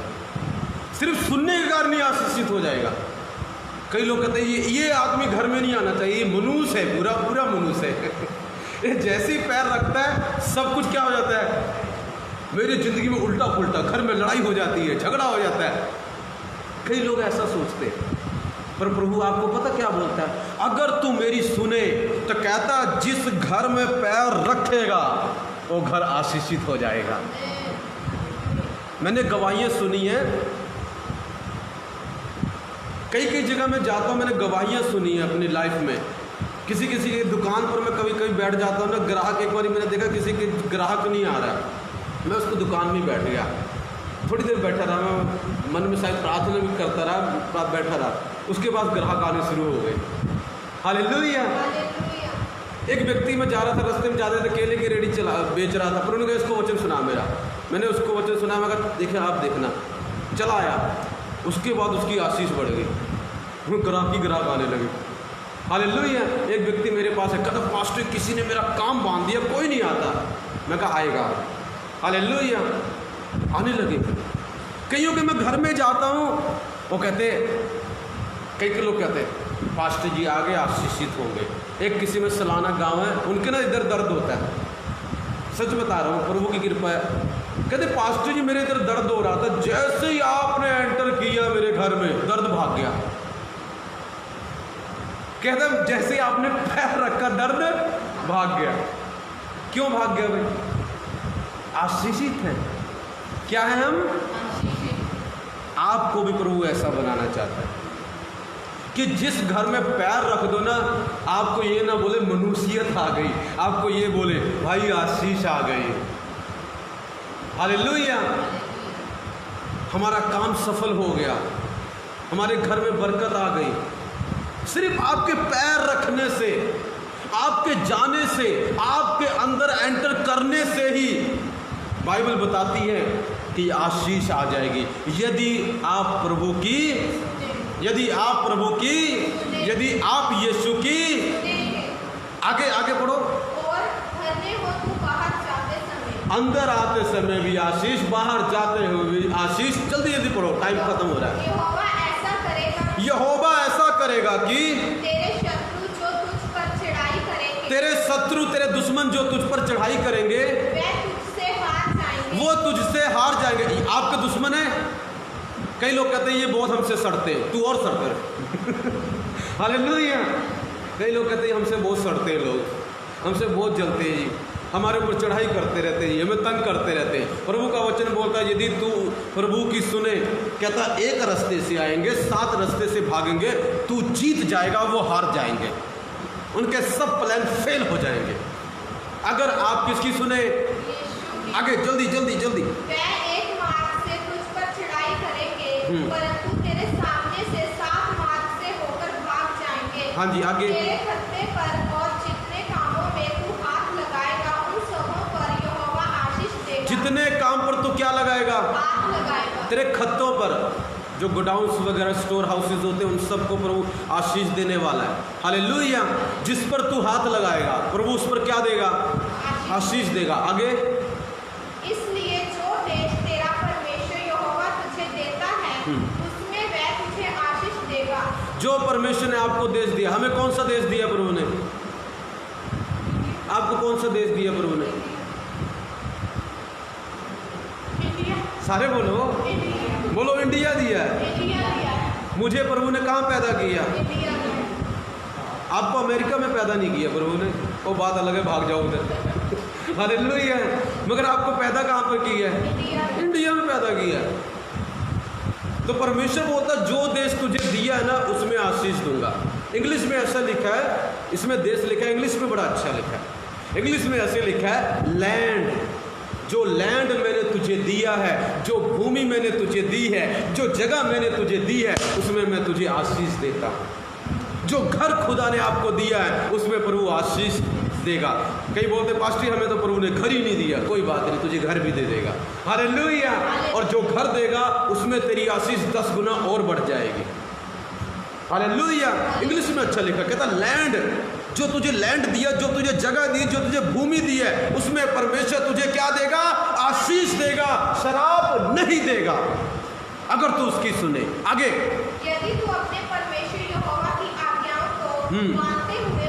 A: सिर्फ सुनने के कारण ही आशीषित हो जाएगा। कई लोग कहते हैं ये आदमी घर में नहीं आना चाहिए, ये मनुष्य है, पूरा पूरा मनुष्य है। ये जैसे ही पैर रखता है सब कुछ क्या हो जाता है? मेरी ज़िंदगी में उल्टा पुल्टा, घर में लड़ाई हो जाती है, झगड़ा हो जाता है। कई लोग ऐसा सोचते हैं, पर प्रभु आपको पता क्या बोलता है? अगर तू मेरी सुने तो कहता जिस घर में पैर रखेगा वो घर आशीषित हो जाएगा। मैंने गवाहियाँ सुनी हैं, कई कई जगह मैं जाता हूँ, मैंने गवाहियाँ सुनी है अपनी लाइफ में। किसी किसी की दुकान पर मैं कभी कभी बैठ जाता हूँ ना, ग्राहक, एक बार मैंने देखा किसी के ग्राहक नहीं आ रहा है, मैं उसको दुकान में बैठ गया, थोड़ी देर बैठा रहा, मैं मन में शायद प्रार्थना भी करता रहा, बैठा रहा, उसके बाद ग्राहक आने शुरू हो गए। हालेलुया। एक व्यक्ति में जा रहा था, रास्ते में जा रहे थे, केले की रेडी चला बेच रहा था, पर उन्होंने कहा इसको वचन सुना मेरा। मैंने उसको वचन सुना, मैं कहा देखिए आप देखना, चला आया। उसके बाद उसकी आशीष बढ़ गई, ग्राहक आने लगे। हालेलुया। एक व्यक्ति मेरे पास है, कहता पास्टर किसी ने मेरा काम बांध दिया, कोई नहीं आता। मैं कहा आएगा। हालेलुया। आने लगे। कईयों के मैं घर में जाता हूँ, वो कहते, कई लोग कहते पास्टर जी आगे आशीषित होंगे। एक किसी में सलाना गांव है, उनके ना इधर दर्द होता है, सच बता रहा हूँ, प्रभु की कृपा है, कहते पास्टर जी मेरे इधर दर्द हो रहा था, जैसे ही आपने एंटर किया मेरे घर में दर्द भाग गया। कहते जैसे ही आपने पैर रखा दर्द भाग गया। क्यों भाग गया भाई? आशीषित है। क्या है हम? आपको भी प्रभु ऐसा बनाना चाहता है कि जिस घर में पैर रख दो ना, आपको ये ना बोले मनुष्यत आ गई, आपको ये बोले भाई आशीष आ गई। हालेलुया। हमारा काम सफल हो गया, हमारे घर में बरकत आ गई। सिर्फ आपके पैर रखने से, आपके जाने से, आपके अंदर एंटर करने से ही बाइबल बताती है कि आशीष आ जाएगी। यदि आप प्रभु की, यदि आप यीशु की, आगे पढ़ो।
C: और धन्य हो तू बाहर जाते समय।
A: अंदर आते समय भी आशीष, बाहर जाते हुए भी आशीष। जल्दी पढ़ो, टाइम खत्म हो रहा है। यहोवा ऐसा करेगा कि तेरे शत्रु, तेरे दुश्मन जो तुझ पर चढ़ाई करेंगे वो तुझसे हार जाएंगे। आपके दुश्मन है। कई लोग कहते हैं ये बहुत हमसे सड़ते हैं, तू और सड़ते रहे। हालेलुया। कई लोग कहते हैं हमसे बहुत सड़ते हैं, लोग हमसे बहुत जलते हैं जी, हमारे ऊपर चढ़ाई करते रहते हैं, हमें तंग करते रहते हैं। प्रभु का वचन बोलता है यदि तू प्रभु की सुने, कहता एक रास्ते से आएंगे, 7 रास्ते से भागेंगे, तू जीत जाएगा, वो हार जाएंगे, उनके सब प्लान फेल हो जाएंगे। अगर आप किसकी सुने, आगे जल्दी
C: एक मार्ग से तुझ पर चढ़ाई करेंगे, परंतु तेरे सामने से 7 मार्ग से होकर भाग जाएंगे।
A: हाँ जी, आगे।
C: तेरे खत्ते पर और जितने कामों में तू हाथ लगाएगा उन सबों पर यहोवा आशीष देगा।
A: जितने काम पर तू क्या लगाएगा?
C: हाथ लगाएगा।
A: तेरे खत्तों पर, जो गोडाउन्स वगैरह, स्टोर हाउसेज होते हैं, उन सबको प्रभु आशीष देने वाला है। हालेलुया। जिस पर तू हाथ लगाएगा प्रभु उस पर क्या देगा? आशीष देगा। आगे।
C: इसलिए जो देश तेरा परमेश्वर यहोवा तुझे देता है उसमें वह तुझे आशीष देगा।
A: जो परमेश्वर ने आपको देश दिया, हमें कौन सा देश दिया प्रभु ने? आपको कौन सा देश दिया प्रभु ने?
C: इंडिया।
A: सारे बोलो, बोलो इंडिया दिया है।
C: इंडिया दिया है।
A: मुझे प्रभु ने कहाँ पैदा किया?
C: इंडिया में।
A: आपको अमेरिका में पैदा नहीं किया प्रभु ने, वो बात अलग है, भाग जाओ उधर। हालेलुया। मगर आपको पैदा कहाँ पर किया है? इंडिया में पैदा किया है। तो परमेश्वर बोलता जो देश तुझे दिया है ना उसमें आशीष दूंगा। इंग्लिश में ऐसा लिखा है, इसमें देश लिखा है, इंग्लिश में बड़ा अच्छा लिखा है। इंग्लिश में ऐसे लिखा है लैंड। जो लैंड मैंने तुझे दिया है, जो भूमि मैंने तुझे दी है, जो जगह मैंने तुझे दी है, उसमें मैं तुझे आशीष देता हूँ। जो घर खुदा ने आपको दिया है उसमें प्रभु आशीष देगा। कई बोलते पास्टर हमें तो प्रभु ने घर ही नहीं दिया, कोई बात नहीं, तुझे घर भी दे देगा। हालेलुया। और जो घर देगा उसमें तेरी आशीष 10 गुना और बढ़ जाएगी। हालेलुया। इंग्लिश में अच्छा लिखा, कहता लैंड, जो तुझे लैंड दिया, जो तुझे जगह दी, जो तुझे भूमि दी है, उसमें परमेश्वर तुझे क्या देगा? आशीष देगा, शराब नहीं देगा, अगर तू उसकी सुने। आगे।
C: यदि तू अपने परमेश्वर यहोवा की आज्ञाओं को मानते हुए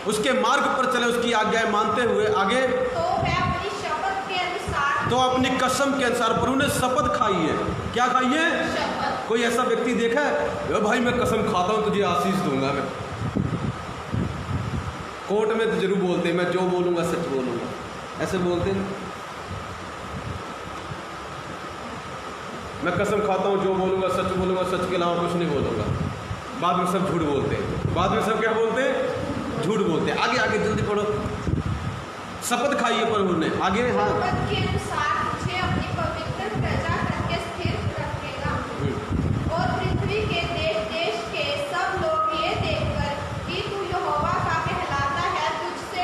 A: उसके मार्ग पर चले, उसकी आज्ञाएं मानते हुए, आगे।
C: तो वह अपनी शपथ के अनुसार,
A: तो अपनी कसम के अनुसार, प्रभु ने शपथ खाई है। क्या खाई है?
C: शपथ।
A: कोई ऐसा व्यक्ति देखा है भाई मैं कसम खाता हूं तुझे आशीष दूंगा मैं? कोर्ट में तो जरूर बोलते हैं मैं जो बोलूंगा सच बोलूंगा, ऐसे बोलते हैं। मैं कसम खाता हूं जो बोलूंगा सच बोलूंगा, सच के अलावा कुछ नहीं बोलूंगा। बाद में सब झूठ बोलते हैं। बाद में सब क्या बोलते हैं? झूठ बोलते हैं। आगे जल्दी पढ़ो। शपथ खाई है प्रभु ने। आगे। हाँ।
C: शपथ के अनुसार तुझे अपनी पवित्र प्रजा करके स्थिर रखेगा और पृथ्वी के देश के सब लोग ये देखकर कि तू यहोवा का कहलाता है तुझसे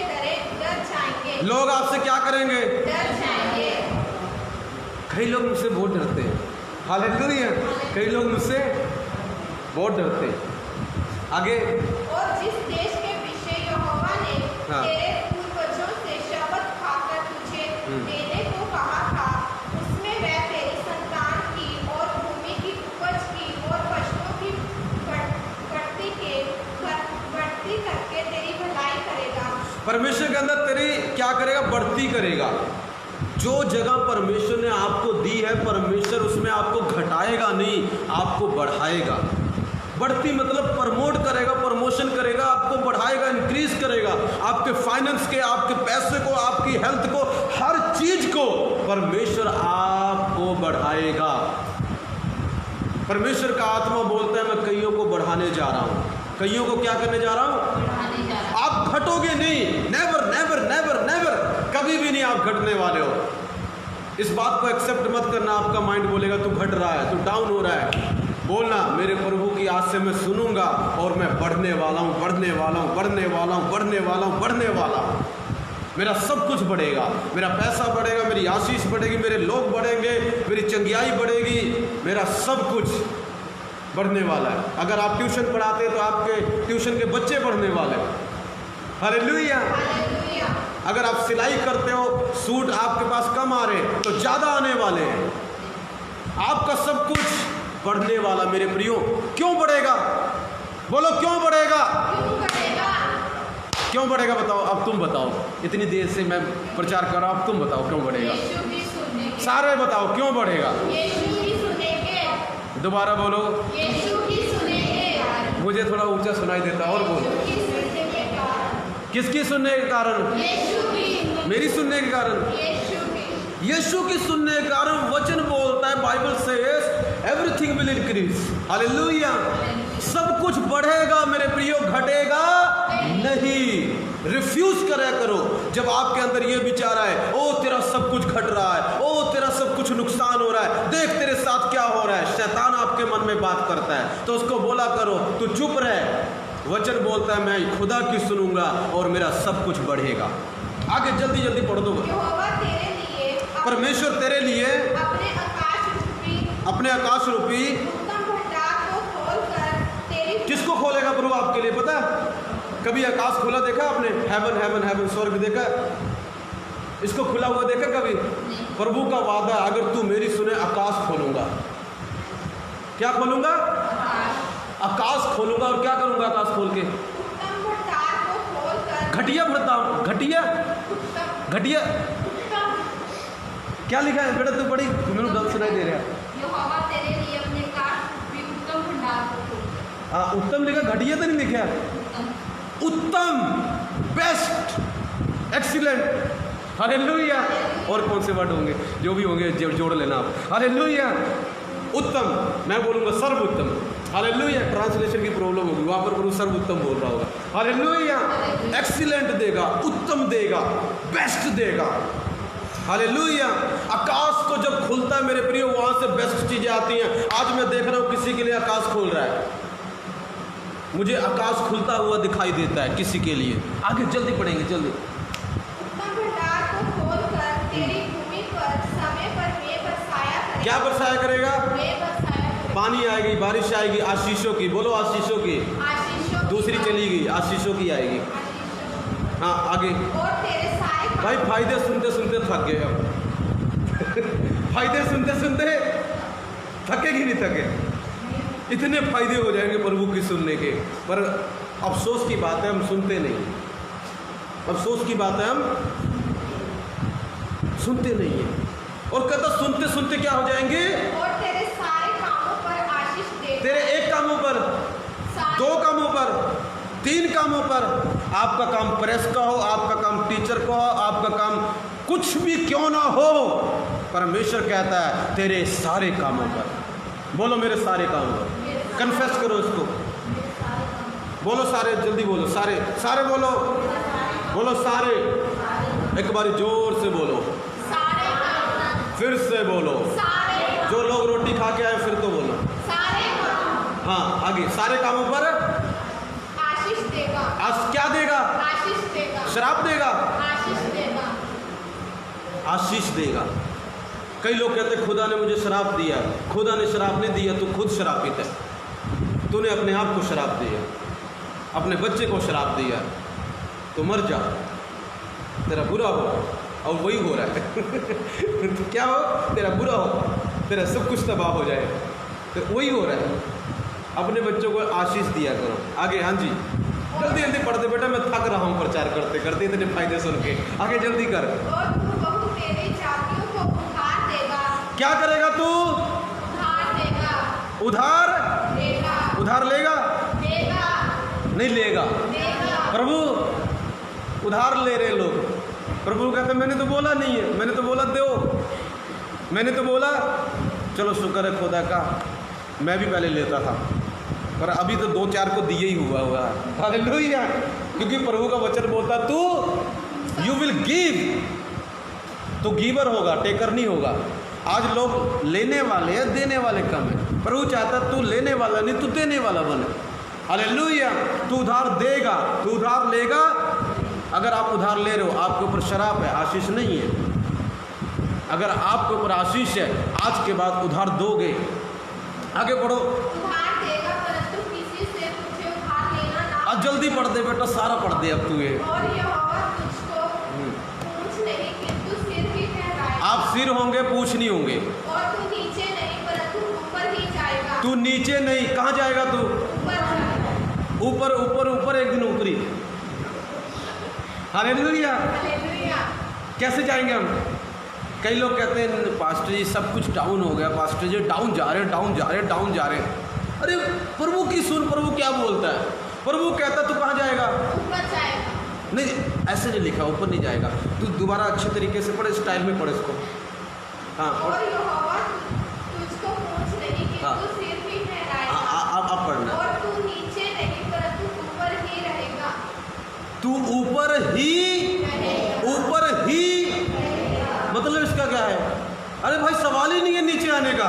C: डर जाएंगे।
A: लोग आपसे क्या करेंगे?
C: डर जाएंगे।
A: कई लोग मुझसे बहुत डरते हैं। हालेलुया। कई लोग मुझसे बहुत डरते हैं। आगे।
C: और जिस देश के विषय यहोवा ने तेरे पूर्वजों से शपथ खाकर तुझे देने को कहा था, उसमें वह तेरी संतान की और भूमि की उपज की और पशुओं की बढ़ती करके तेरी भलाई करेगा।
A: परमेश्वर के अंदर तेरी क्या करेगा? बढ़ती करेगा। जो जगह परमेश्वर ने आपको दी है, परमेश्वर उसमें आपको घटाएगा नहीं, आपको बढ़ाएगा। बढ़ती मतलब प्रमोट करेगा, प्रमोशन करेगा, आपको बढ़ाएगा, इंक्रीज करेगा। आपके फाइनेंस के, आपके पैसे को, आपकी हेल्थ को, हर चीज को परमेश्वर आपको बढ़ाएगा। परमेश्वर का आत्मा बोलता है मैं कईयों को बढ़ाने जा रहा हूँ। कईयों को क्या करने जा रहा हूँ? आप घटोगे नहीं, नेवर नेवर नेवर नेवर, कभी भी नहीं आप घटने वाले हो। इस बात को एक्सेप्ट मत करना। आपका माइंड बोलेगा तू घट रहा है, तू डाउन हो रहा है। बोलना मेरे प्रभु की आज से मैं सुनूंगा और मैं बढ़ने वाला हूँ, बढ़ने वाला हूँ, बढ़ने वाला हूँ, बढ़ने वाला हूँ, बढ़ने वाला हूँ। मेरा सब कुछ बढ़ेगा, मेरा पैसा बढ़ेगा, मेरी आशीष बढ़ेगी, मेरे लोग बढ़ेंगे, मेरी चंगियाई बढ़ेगी, मेरा सब कुछ बढ़ने वाला है। अगर आप ट्यूशन पढ़ाते हैं तो आपके ट्यूशन के बच्चे बढ़ने वाले हैं। हालेलुया। अगर आप सिलाई करते हो, सूट आपके पास कम आ रहे तो ज़्यादा आने वाले हैं। आपका सब कुछ बढ़ने वाला मेरे प्रियो। क्यों बढ़ेगा? बोलो क्यों बढ़ेगा? क्यों बढ़ेगा बताओ। अब तुम बताओ, इतनी देर से मैं प्रचार कर रहा हूँ, अब तुम बताओ क्यों बढ़ेगा। सारे बताओ क्यों बढ़ेगा। दोबारा बोलो। मुझे थोड़ा ऊंचा सुनाई देता, और बोलो। किसकी सुनने के कारण? मेरी सुनने के कारण। यीशु की सुनने के कारण वचन बोलता है, Bible says everything will increase. Hallelujah. सब कुछ बढ़ेगा मेरे प्रियो, घटेगा नहीं। रिफ्यूज करा करो जब आपके अंदर ये विचार आए, ओ तेरा सब कुछ घट रहा है, ओ तेरा सब कुछ नुकसान हो रहा है, देख तेरे साथ क्या हो रहा है। शैतान आपके मन में बात करता है तो उसको बोला करो तू चुप रह। वचन बोलता है मैं खुदा की सुनूंगा और मेरा सब कुछ बढ़ेगा। आगे जल्दी जल्दी पढ़ दो। परमेश्वर तेरे लिए अपने आकाश रूपी किसको खोलेगा प्रभु आपके लिए? पता कभी आकाश खुला देखा आपने? हेवन हेवन हेवन, स्वर्ग देखा? इसको खुला हुआ देखा कभी? प्रभु का वादा, अगर तू मेरी सुने आकाश खोलूंगा। क्या खोलूंगा? आकाश खोलूंगा। और क्या करूंगा आकाश खोल के? घटिया भरता हूं। घटिया घटिया क्या लिखा है बेटा? तू बड़ी मेरे गलत सुनाई दे रहा है। हाँ उत्तम लिखा, घटिया तो नहीं लिखा। उत्तम, बेस्ट, एक्सीलेंट। हालेलुया। और कौन से वर्ड होंगे? जो भी होंगे जोड़ लेना आप। हालेलुया। उत्तम, मैं बोलूंगा सर्वोत्तम। हालेलुया। ट्रांसलेशन की प्रॉब्लम होगी, वहां पर प्रभु सर्वोत्तम बोल रहा होगा। हालेलुया। एक्सीलेंट देगा, उत्तम देगा, बेस्ट देगा। हालेलुया। आकाश को जब खुलता है मेरे प्रियो, वहां से बेस्ट चीजें आती हैं। आज मैं देख रहा हूं किसी के लिए आकाश खोल रहा है, मुझे आकाश खुलता हुआ दिखाई देता है किसी के लिए। आगे जल्दी पढ़ेंगे, जल्दी। क्या बरसाया करेगा? पानी आएगी, बारिश आएगी, आशीषों की। बोलो आशीषों की। दूसरी चली गई, आशीषों की आएगी। हाँ आगे। भाई फायदे सुनते सुनते थक गए अब। फायदे सुनते सुनते थके कि नहीं थके? इतने फायदे हो जाएंगे प्रभु की सुनने के, पर अफसोस की बात है हम सुनते नहीं। अफसोस की बात है हम सुनते नहीं है। और कहता सुनते सुनते क्या हो जाएंगे?
C: और तेरे सारे कामों पर आशीष दे।
A: तेरे एक कामों पर, दो कामों पर, तीन कामों पर। आपका काम प्रेस का हो, आपका काम टीचर का हो, आपका काम कुछ भी क्यों ना हो, परमेश्वर कहता है तेरे सारे कामों पर। बोलो मेरे सारे कामों पर। कन्फेस करो इसको। बोलो सारे, जल्दी बोलो सारे, सारे बोलो, बोलो सारे। एक बार जोर से बोलो, फिर से बोलो। जो लोग रोटी खा के आए फिर तो बोलो। हाँ आगे। सारे कामों पर
C: आशीष देगा।
A: क्या देगा?
C: आशीष देगा।
A: शराब देगा?
C: आशीष देगा।
A: आशीष देगा। कई लोग कहते हैं खुदा ने मुझे शराब दिया। खुदा ने शराब नहीं दिया, तू खुद शराबित है। तूने अपने आप को शराब दिया, अपने बच्चे को शराब दिया। तो मर जा, तेरा बुरा हो। और वही हो रहा है। तो क्या हो? तेरा बुरा हो, तेरा सब कुछ तबाह हो जाए। तो वही हो रहा है। अपने बच्चों को आशीष दिया करो। आगे। हाँ जी जल्दी जल्दी पढ़ते बेटा, मैं थक रहा हूँ प्रचार करते करते इतने फायदे सुन के। आगे जल्दी कर।
C: और तू बहु तेरी जातियों
A: क्या करेगा तू?
C: उधार देगा,
A: उधार
C: देगा,
A: उधार लेगा?
C: देगा,
A: नहीं लेगा।
C: देगा।
A: प्रभु उधार ले रहे लोग, प्रभु कहते मैंने तो बोला नहीं है, मैंने तो बोला दो, मैंने तो बोला। चलो शुक्र है खुदा का, मैं भी पहले लेता था पर अभी तो 2-4 को दिए ही हुआ है। हालेलुया। क्योंकि प्रभु का वचन बोलता तू यू विल गिव, तो गिवर होगा, टेकर नहीं होगा। आज लोग लेने वाले हैं, देने वाले कम है। प्रभु चाहता तू लेने वाला नहीं, तू देने वाला बने। हालेलुया। तू उधार देगा, तू उधार लेगा। अगर आप उधार ले रहे हो, आपके ऊपर शराब है, आशीष नहीं है। अगर आपके ऊपर आशीष है, आज के बाद उधार दोगे। आगे बढ़ो।
C: उधार देगा परंतु किसी से तुझे उधार लेना ना।
A: आज जल्दी पढ़ दे बेटा, सारा पढ़ दे अब तू ये।
C: और यहोवा तुझको पूंछ नहीं किंतु सिर ही ठहराएगा।
A: आप सिर होंगे, पूछ नहीं होंगे।
C: और तू नीचे नहीं परंतु ऊपर ही जाएगा।
A: तू नीचे नहीं, कहाँ जाएगा तू?
C: ऊपर जाएगा।
A: ऊपर ऊपर ऊपर, एक दिन ऊपरी। हालेलुया।
C: हालेलुया।
A: कैसे जाएंगे हम? कई लोग कहते हैं पास्टर जी सब कुछ डाउन हो गया, पास्टर जी डाउन जा रहे हैं, डाउन जा रहे हैं, डाउन जा रहे हैं। अरे प्रभु की सुन, प्रभु क्या बोलता है? प्रभु कहता तू कहाँ जाएगा?
C: ऊपर जाएगा।
A: नहीं, ऐसे नहीं लिखा, ऊपर नहीं जाएगा। तू दोबारा अच्छे तरीके से पढ़े, स्टाइल में पढ़े इसको। हाँ,
C: और यहोवा तुझको पूंछ नहीं किंतु सिर ही ठहराएगा।
A: आप पढ़ना।
C: और तू नीचे नहीं परंतु ऊपर ही रहेगा।
A: तू ऊपर ही,
C: रहेगा।
A: ऊपर ही मतलब इसका क्या है? अरे भाई सवाल ही नहीं है नीचे आने का।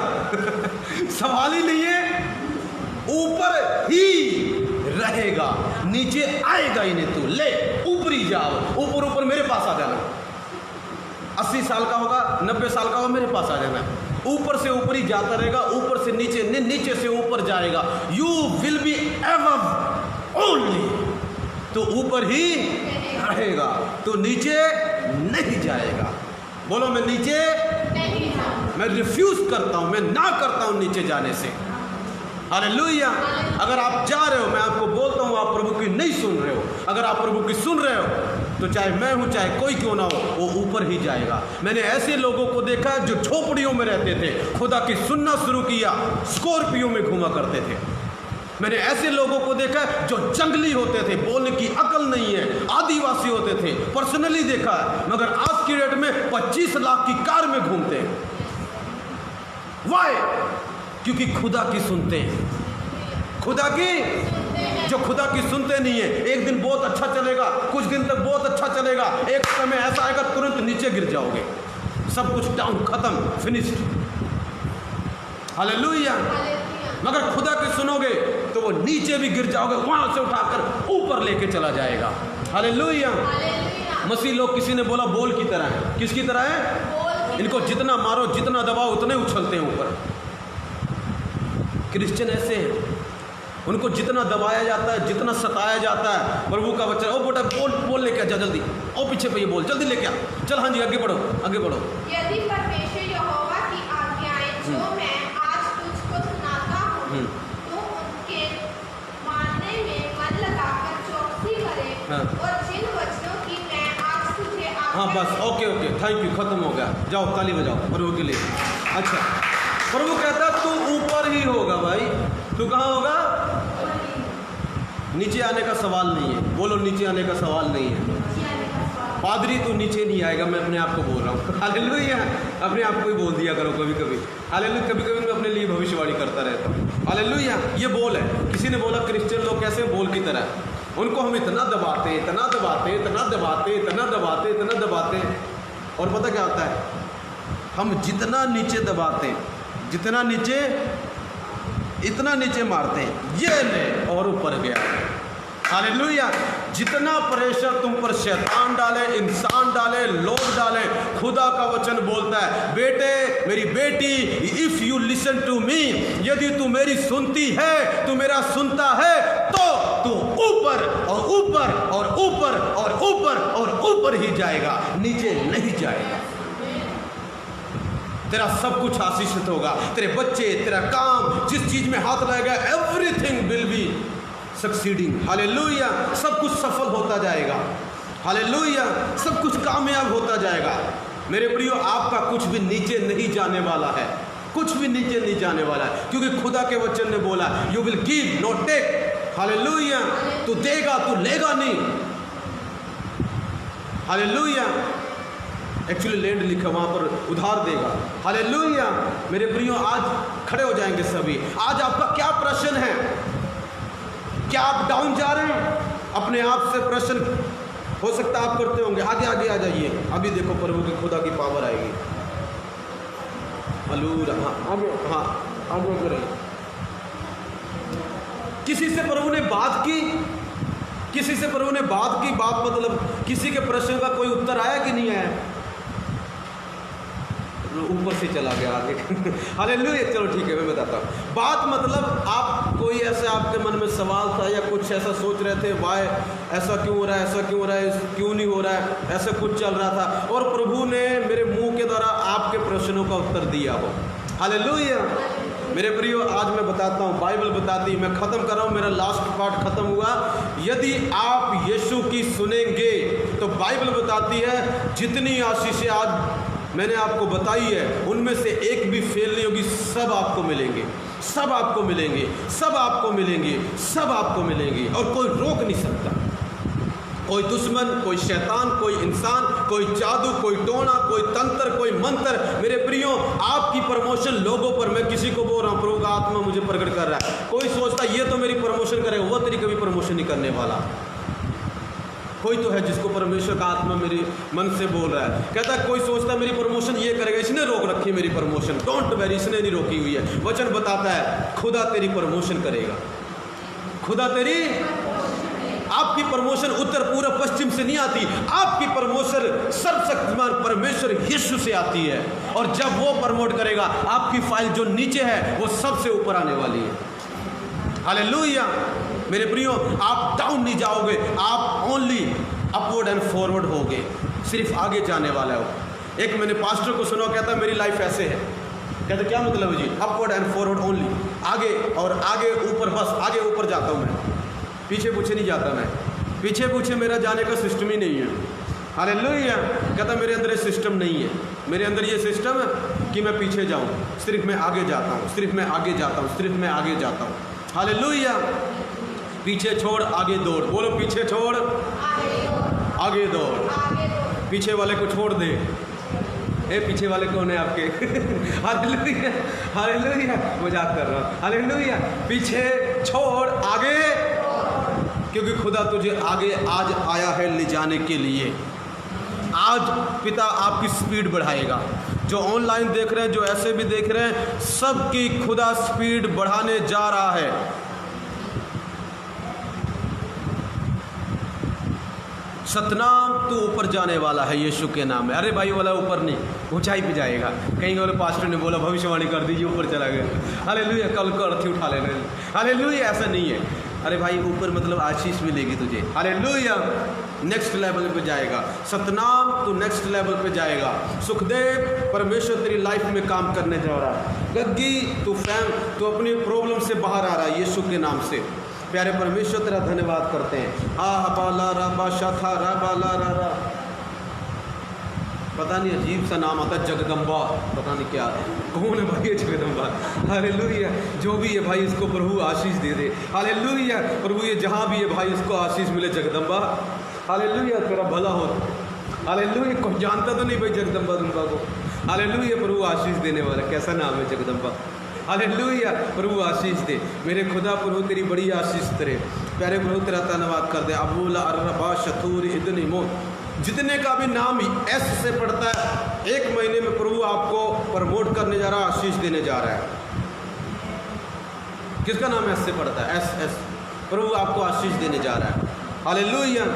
A: सवाल ही नहीं है, ऊपर ही रहेगा, नीचे आएगा ही नहीं। तू ले ऊपरी जाओ, ऊपर ऊपर मेरे पास आ जाना। 80 साल का होगा, 90 साल का होगा, मेरे पास आ जाना। ऊपर से ऊपर ही जाता रहेगा, ऊपर से नीचे, नीचे से ऊपर जाएगा। You will be ever only. तो ऊपर ही रहेगा, तो नीचे नहीं जाएगा। बोलो मैं नीचे
C: नहीं जाऊंगा।
A: मैं रिफ्यूज करता हूं, मैं ना करता हूं नीचे जाने से। हालेलुया। अगर आप जा रहे हो, मैं आपको बोलता हूं आप प्रभु की नहीं सुन रहे हो। अगर आप प्रभु की सुन रहे हो तो चाहे मैं हूं चाहे कोई क्यों ना हो, वो ऊपर ही जाएगा। मैंने ऐसे लोगों को देखा जो झोपड़ियों में रहते थे, खुदा की सुनना शुरू किया, स्कॉर्पियो में घूमा करते थे। मैंने ऐसे लोगों को देखा जो जंगली होते थे, बोलने की अकल नहीं है, आदिवासी होते थे, पर्सनली देखा है, मगर आज की डेट में 25 लाख की कार में घूमते हैं। वाई? क्योंकि खुदा की सुनते हैं। खुदा की, जो खुदा की सुनते नहीं है, एक दिन बहुत अच्छा चलेगा, कुछ दिन तक बहुत अच्छा चलेगा, एक समय ऐसा आएगा तुरंत नीचे गिर जाओगे, सब कुछ डाउन, खत्म, फिनिश्ड। हालेलुया। मगर खुदा की सुनोगे तो वो नीचे भी गिर जाओगे, वहां से उठाकर ऊपर लेके चला जाएगा। हालेलुया। मसीह लोग, किसी ने बोला बोल की तरह है। किसकी तरह है? इनको जितना मारो, जितना दबाओ, उतने उछलते हैं ऊपर। क्रिश्चियन ऐसे हैं, उनको जितना दबाया जाता है, जितना सताया जाता है, प्रभु का वचन, ओ बेटा बोल लेके आ जा जल्दी, ओ पीछे पे ये बोल, जल्दी लेके आ, चल, हाँ जी आगे बढ़ो, आगे बढ़ो।
C: यदि परमेश्वर यहोवा की आज्ञाएं जो मैं आज तुझको सुनाता हूँ, तो उनके मानने में मन लगाकर चौकसी करे।
A: हाँ।
C: और जिन वचनों की मैं आज तुझे
A: हाँ बस, ओके, थैंक यू, खत्म हो गया। जाओ ताली बजाओ प्रभु के लिए। अच्छा, प्रभु कहता तू ऊपर ही होगा भाई। तू कहाँ होगा? नीचे आने का सवाल नहीं है। बोलो नीचे आने का सवाल नहीं है। पादरी तू नीचे नहीं आएगा, मैं अपने आप को बोल रहा हूँ। हालेलुया। अपने आप को ही बोल दिया करो कभी कभी। हालेलुया। कभी कभी मैं अपने लिए भविष्यवाणी करता रहता हूँ। हालेलुया। ये बोल है। किसी ने बोला क्रिश्चियन लोग कैसे बोल की तरह, उनको हम इतना दबाते, इतना दबाते, इतना दबाते, इतना दबाते, इतना दबाते, और पता क्या होता है? हम जितना नीचे दबाते, जितना नीचे, इतना नीचे मारते हैं, ये ले और ऊपर गया। हालेलुया। जितना प्रेशर तुम पर शैतान डाले, इंसान डाले, लोग डाले, खुदा का वचन बोलता है, बेटे, मेरी बेटी, if you listen to me, यदि तू मेरी सुनती है, तू मेरा सुनता है, तो तू ऊपर और ऊपर और ऊपर और ऊपर और ऊपर ही जाएगा, नीचे नहीं जाएगा। तेरा सब कुछ आशीषित होगा, तेरे बच्चे, तेरा काम, जिस चीज में हाथ लगाएगा, everything will be succeeding. Hallelujah. सब कुछ सफल होता जाएगा। हालेलुया। सब कुछ कामयाब होता जाएगा। मेरे प्रियो, आपका कुछ भी नीचे नहीं जाने वाला है, कुछ भी नीचे नहीं जाने वाला है, क्योंकि खुदा के वचन ने बोला you will give not take. Hallelujah. तू देगा, तू लेगा नहीं। हालेलुया। एक्चुअली लैंड लिखा वहां पर उधार देगा। हालेलुया। मेरे प्रियो, आज खड़े हो जाएंगे सभी। आज आपका क्या प्रश्न है? क्या आप डाउन जा रहे हैं? अपने आप से प्रश्न हो सकता है आप करते होंगे। आगे आगे आ जाइए, अभी देखो प्रभु की खुदा की पावर आएगी। हालेलुया। हाँ आगे करें। किसी से प्रभु ने बात की, किसी से प्रभु ने बात की, बात मतलब किसी के प्रश्न का कोई उत्तर आया कि नहीं आया? ऊपर से चला गया आगे। हालेलुया। चलो ठीक है, मैं बताता हूँ। बात मतलब आप कोई ऐसे आपके मन में सवाल था या कुछ ऐसा सोच रहे थे, वाई ऐसा क्यों हो रहा है, ऐसा क्यों हो रहा है, क्यों नहीं हो रहा है, ऐसा कुछ चल रहा था और प्रभु ने मेरे मुंह के द्वारा आपके प्रश्नों का उत्तर दिया हो। हालेलुया। मेरे प्रियो, आज मैं बताता हूँ, बाइबल बताती है, मैं ख़त्म कर रहा हूँ, मेरा लास्ट पार्ट ख़त्म हुआ। यदि आप यीशु की सुनेंगे तो बाइबल बताती है जितनी आशीषें आज मैंने आपको बताई है उनमें से एक भी फेल नहीं होगी। सब आपको मिलेंगे, सब आपको मिलेंगे, सब आपको मिलेंगे, सब आपको मिलेंगे और कोई रोक नहीं सकता। कोई दुश्मन, कोई शैतान, कोई इंसान, कोई जादू, कोई टोना, कोई तंत्र, कोई मंत्र। मेरे प्रियो, आपकी प्रमोशन लोगों पर, मैं किसी को बोल रहा हूँ, प्रभु का आत्मा मुझे प्रकट कर रहा है। कोई सोचता ये तो मेरी प्रमोशन करेगा, वो तेरी कभी प्रमोशन नहीं करने वाला। कोई तो है जिसको परमेश्वर का आत्मा मेरे मन से बोल रहा है, कहता है कोई सोचता है मेरी प्रमोशन ये करेगा, इसने रोक रखी मेरी प्रमोशन। डोंट वेरी, इसने नहीं रोकी हुई है। वचन बताता है खुदा तेरी प्रमोशन करेगा, खुदा तेरी। आपकी प्रमोशन उत्तर पूर्व पश्चिम से नहीं आती, आपकी प्रमोशन सर्वशक्तिमान परमेश्वर यीशु से आती है। और जब वो प्रमोट करेगा, आपकी फाइल जो नीचे है वो सबसे ऊपर आने वाली है। हालेलुया। मेरे प्रियो, आप डाउन नहीं जाओगे, आप ओनली अपवर्ड एंड फॉरवर्ड होगे, सिर्फ आगे जाने वाला हो। एक मैंने पास्टर को सुना, कहता मेरी लाइफ ऐसे है। कहते क्या मतलब है जी? अपवर्ड एंड फॉरवर्ड ओनली, आगे और आगे ऊपर, बस आगे ऊपर जाता हूँ मैं, पीछे पूछे नहीं जाता मैं। पीछे पूछे मेरा जाने का सिस्टम ही नहीं है। हालेलुया। कहता मेरे अंदर ये सिस्टम नहीं है, मेरे अंदर ये सिस्टम है कि मैं पीछे जाऊँ, सिर्फ मैं आगे जाता हूँ, सिर्फ मैं आगे जाता हूँ, सिर्फ मैं आगे जाता हूँ। हालेलुया। पीछे छोड़ आगे दौड़। बोलो पीछे छोड़ आगे दौड़। पीछे वाले को छोड़ दे। ए पीछे वाले कौन है आपके? Hallelujah, hallelujah. मजाक कर रहा हूँ। हालेलुया। पीछे छोड़ आगे, क्योंकि खुदा तुझे आगे आज आया है ले जाने के लिए। आज पिता आपकी स्पीड बढ़ाएगा। जो ऑनलाइन देख रहे हैं, जो ऐसे भी देख रहे हैं, सबकी खुदा स्पीड बढ़ाने जा रहा है। सतनाम तू ऊपर जाने वाला है यीशु के नाम में। अरे भाई वाला ऊपर नहीं, ऊंचाई पे जाएगा। कहीं वाले पास्टर ने बोला भविष्यवाणी कर दीजिए, ऊपर चला गया। हालेलुया। कल को अर्थी उठा लेना। हालेलुया। ऐसा नहीं है। अरे भाई ऊपर मतलब आशीष मिलेगी तुझे। हालेलुया। नेक्स्ट लेवल पे जाएगा। सतनाम तू नेक्स्ट लेवल पे जाएगा। सुखदेव, परमेश्वर तेरी लाइफ में काम करने जा रहा है। गग्गी, तू अपनी प्रॉब्लम से बाहर आ रहा है यीशु के नाम से। प्यारे परमेश्वर तेरा धन्यवाद करते हैं। बाला रा बाशा था रा बाला रा रा, पता नहीं अजीब सा नाम आता है, जगदम्बा, पता नहीं क्या कौन है भाई ये जगदम्बा। हालेलुया। जो भी है भाई इसको प्रभु आशीष दे दे। हालेलुया। प्रभु ये जहाँ भी है भाई इसको आशीष मिले जगदम्बा। हालेलुया। तेरा भला हो। हालेलुया। कोई जानता तो नहीं भाई जगदम्बा दुम्बा को। हालेलुया। प्रभु आशीष देने वाला, कैसा नाम है जगदम्बा। हालेलुया। प्रभु आशीष दे मेरे खुदा। प्रभु तेरी बड़ी आशीष तेरे प्यारे प्रभु तेरा धन्यवाद कर दे। अबूला अर्रबा शतूर इदनी मो, जितने का भी नाम एस से पढ़ता है, एक महीने में प्रभु आपको प्रमोट करने जा रहा है, आशीष देने जा रहा है। किसका नाम एस से पढ़ता है? S S. प्रभु आपको आशीष देने जा रहा है। हालेलुया।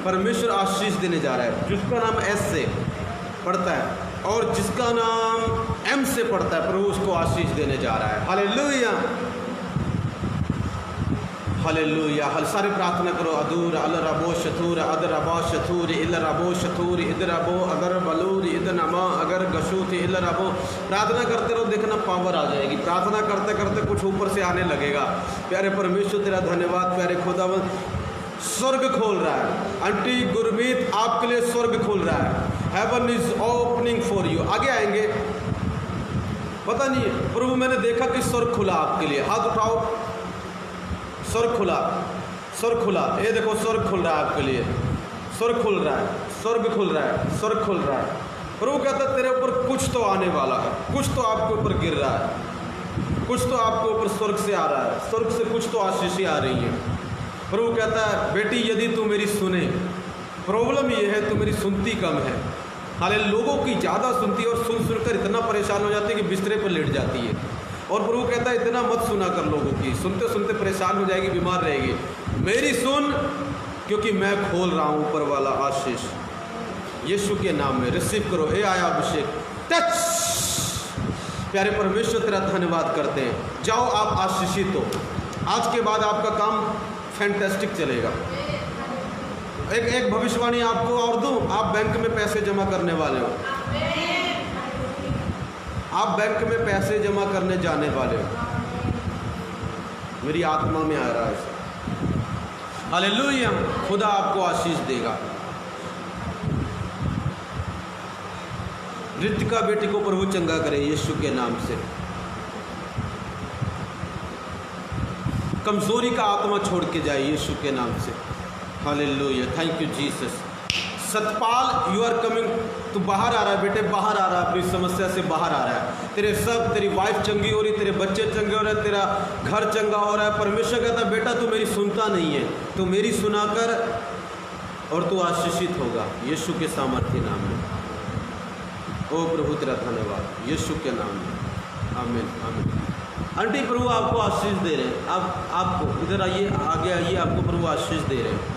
A: परमेश्वर आशीष देने जा रहा है। जिसका नाम एस से पढ़ता है और जिसका नाम एम से पढ़ता है, प्रभु उसको आशीष देने जा रहा है। हालेलुया। हालेलुया। हल सारे प्रार्थना करो। अदूर अल रबो शतूर अदर रबो शतूर इल रबो शतूर इद रबो अगर बलूर इद नमा अगर गशूत इल रबो। प्रार्थना करते रहो, देखना पावर आ जाएगी। प्रार्थना करते करते कुछ ऊपर से आने लगेगा। प्यारे परमेश्वर तेरा धन्यवाद। प्यारे खुदावंद, स्वर्ग खोल रहा है। आंटी गुरमीत आपके लिए स्वर्ग खोल रहा है। Heaven is opening for you. आगे आएंगे, पता नहीं प्रभु मैंने देखा कि स्वर्ग खुला आपके लिए। हाथ उठाओ, स्वर्ग खुला, स्वर्ग खुला। ये देखो स्वर्ग खुल रहा है आपके लिए, स्वर्ग खुल रहा है, स्वर्ग खुल रहा है, स्वर्ग खुल रहा है। प्रभु कहता है तेरे ऊपर कुछ तो आने वाला है, कुछ तो आपके ऊपर गिर रहा है, कुछ तो आपके ऊपर स्वर्ग से आ रहा है, स्वर्ग से कुछ तो आशीषें आ रही हैं। प्रभु कहता है बेटी यदि तू मेरी सुने, प्रॉब्लम ये है तू मेरी सुनती कम है। हालांकि लोगों की ज़्यादा सुनती है और सुन सुनकर इतना परेशान हो जाती है कि बिस्तरे पर लेट जाती है। और प्रभु कहता है इतना मत सुना कर लोगों की, सुनते सुनते परेशान हो जाएगी, बीमार रहेगी। मेरी सुन, क्योंकि मैं खोल रहा हूँ ऊपर वाला आशीष। यीशु के नाम में रिसीव करो। ए आया अभिषेक, टच। प्यारे परमेश्वर तेरा धन्यवाद करते हैं। जाओ आप आशीषित हो। आज के बाद आपका काम फैंटास्टिक चलेगा। एक भविष्यवाणी आपको और दूं, आप बैंक में पैसे जमा करने वाले हो, आप बैंक में पैसे जमा करने जाने वाले हो। मेरी आत्मा में आ रहा है ऐसा। हालेलुया, खुदा आपको आशीष देगा। रितिका बेटी को प्रभु चंगा करे यीशु के नाम से। कमजोरी का आत्मा छोड़ के जाए यीशु के नाम से। Hallelujah, thank you Jesus. Satpal you are coming, तू बाहर आ रहा है बेटे, बाहर आ रहा है, अपनी समस्या से बाहर आ रहा है। तेरी वाइफ चंगी हो रही, तेरे बच्चे चंगे हो रहे हैं, तेरा घर चंगा हो रहा है। परमेश्वर कहता है बेटा तू मेरी सुनता नहीं है, तू मेरी सुनाकर और तू आशीषित होगा यीशु के सामर्थ्य नाम में। ओ प्रभु तेरा धन्यवाद यीशु के नाम में। आमीन आमीन। आंटी प्रभु आपको आशीष दे रहे हैं। आप आपको इधर आइए, आगे आइए, आपको प्रभु आशीष दे रहे हैं।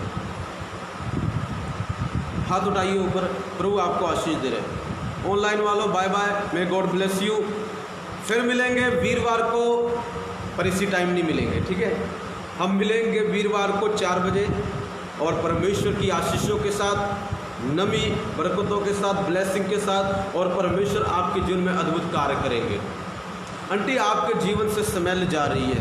A: हाथ उठाइए ऊपर, प्रभु आपको आशीष दे रहे हैं। ऑनलाइन वालों bye bye, may God bless you. फिर मिलेंगे वीरवार को, पर इसी टाइम नहीं मिलेंगे, ठीक है। हम मिलेंगे वीरवार को 4 बजे और परमेश्वर की आशीषों के साथ, नमी बरकतों के साथ, ब्लेसिंग के साथ, और परमेश्वर आपके जीवन में अद्भुत कार्य करेंगे। आंटी आपके जीवन से स्मेल जा रही है,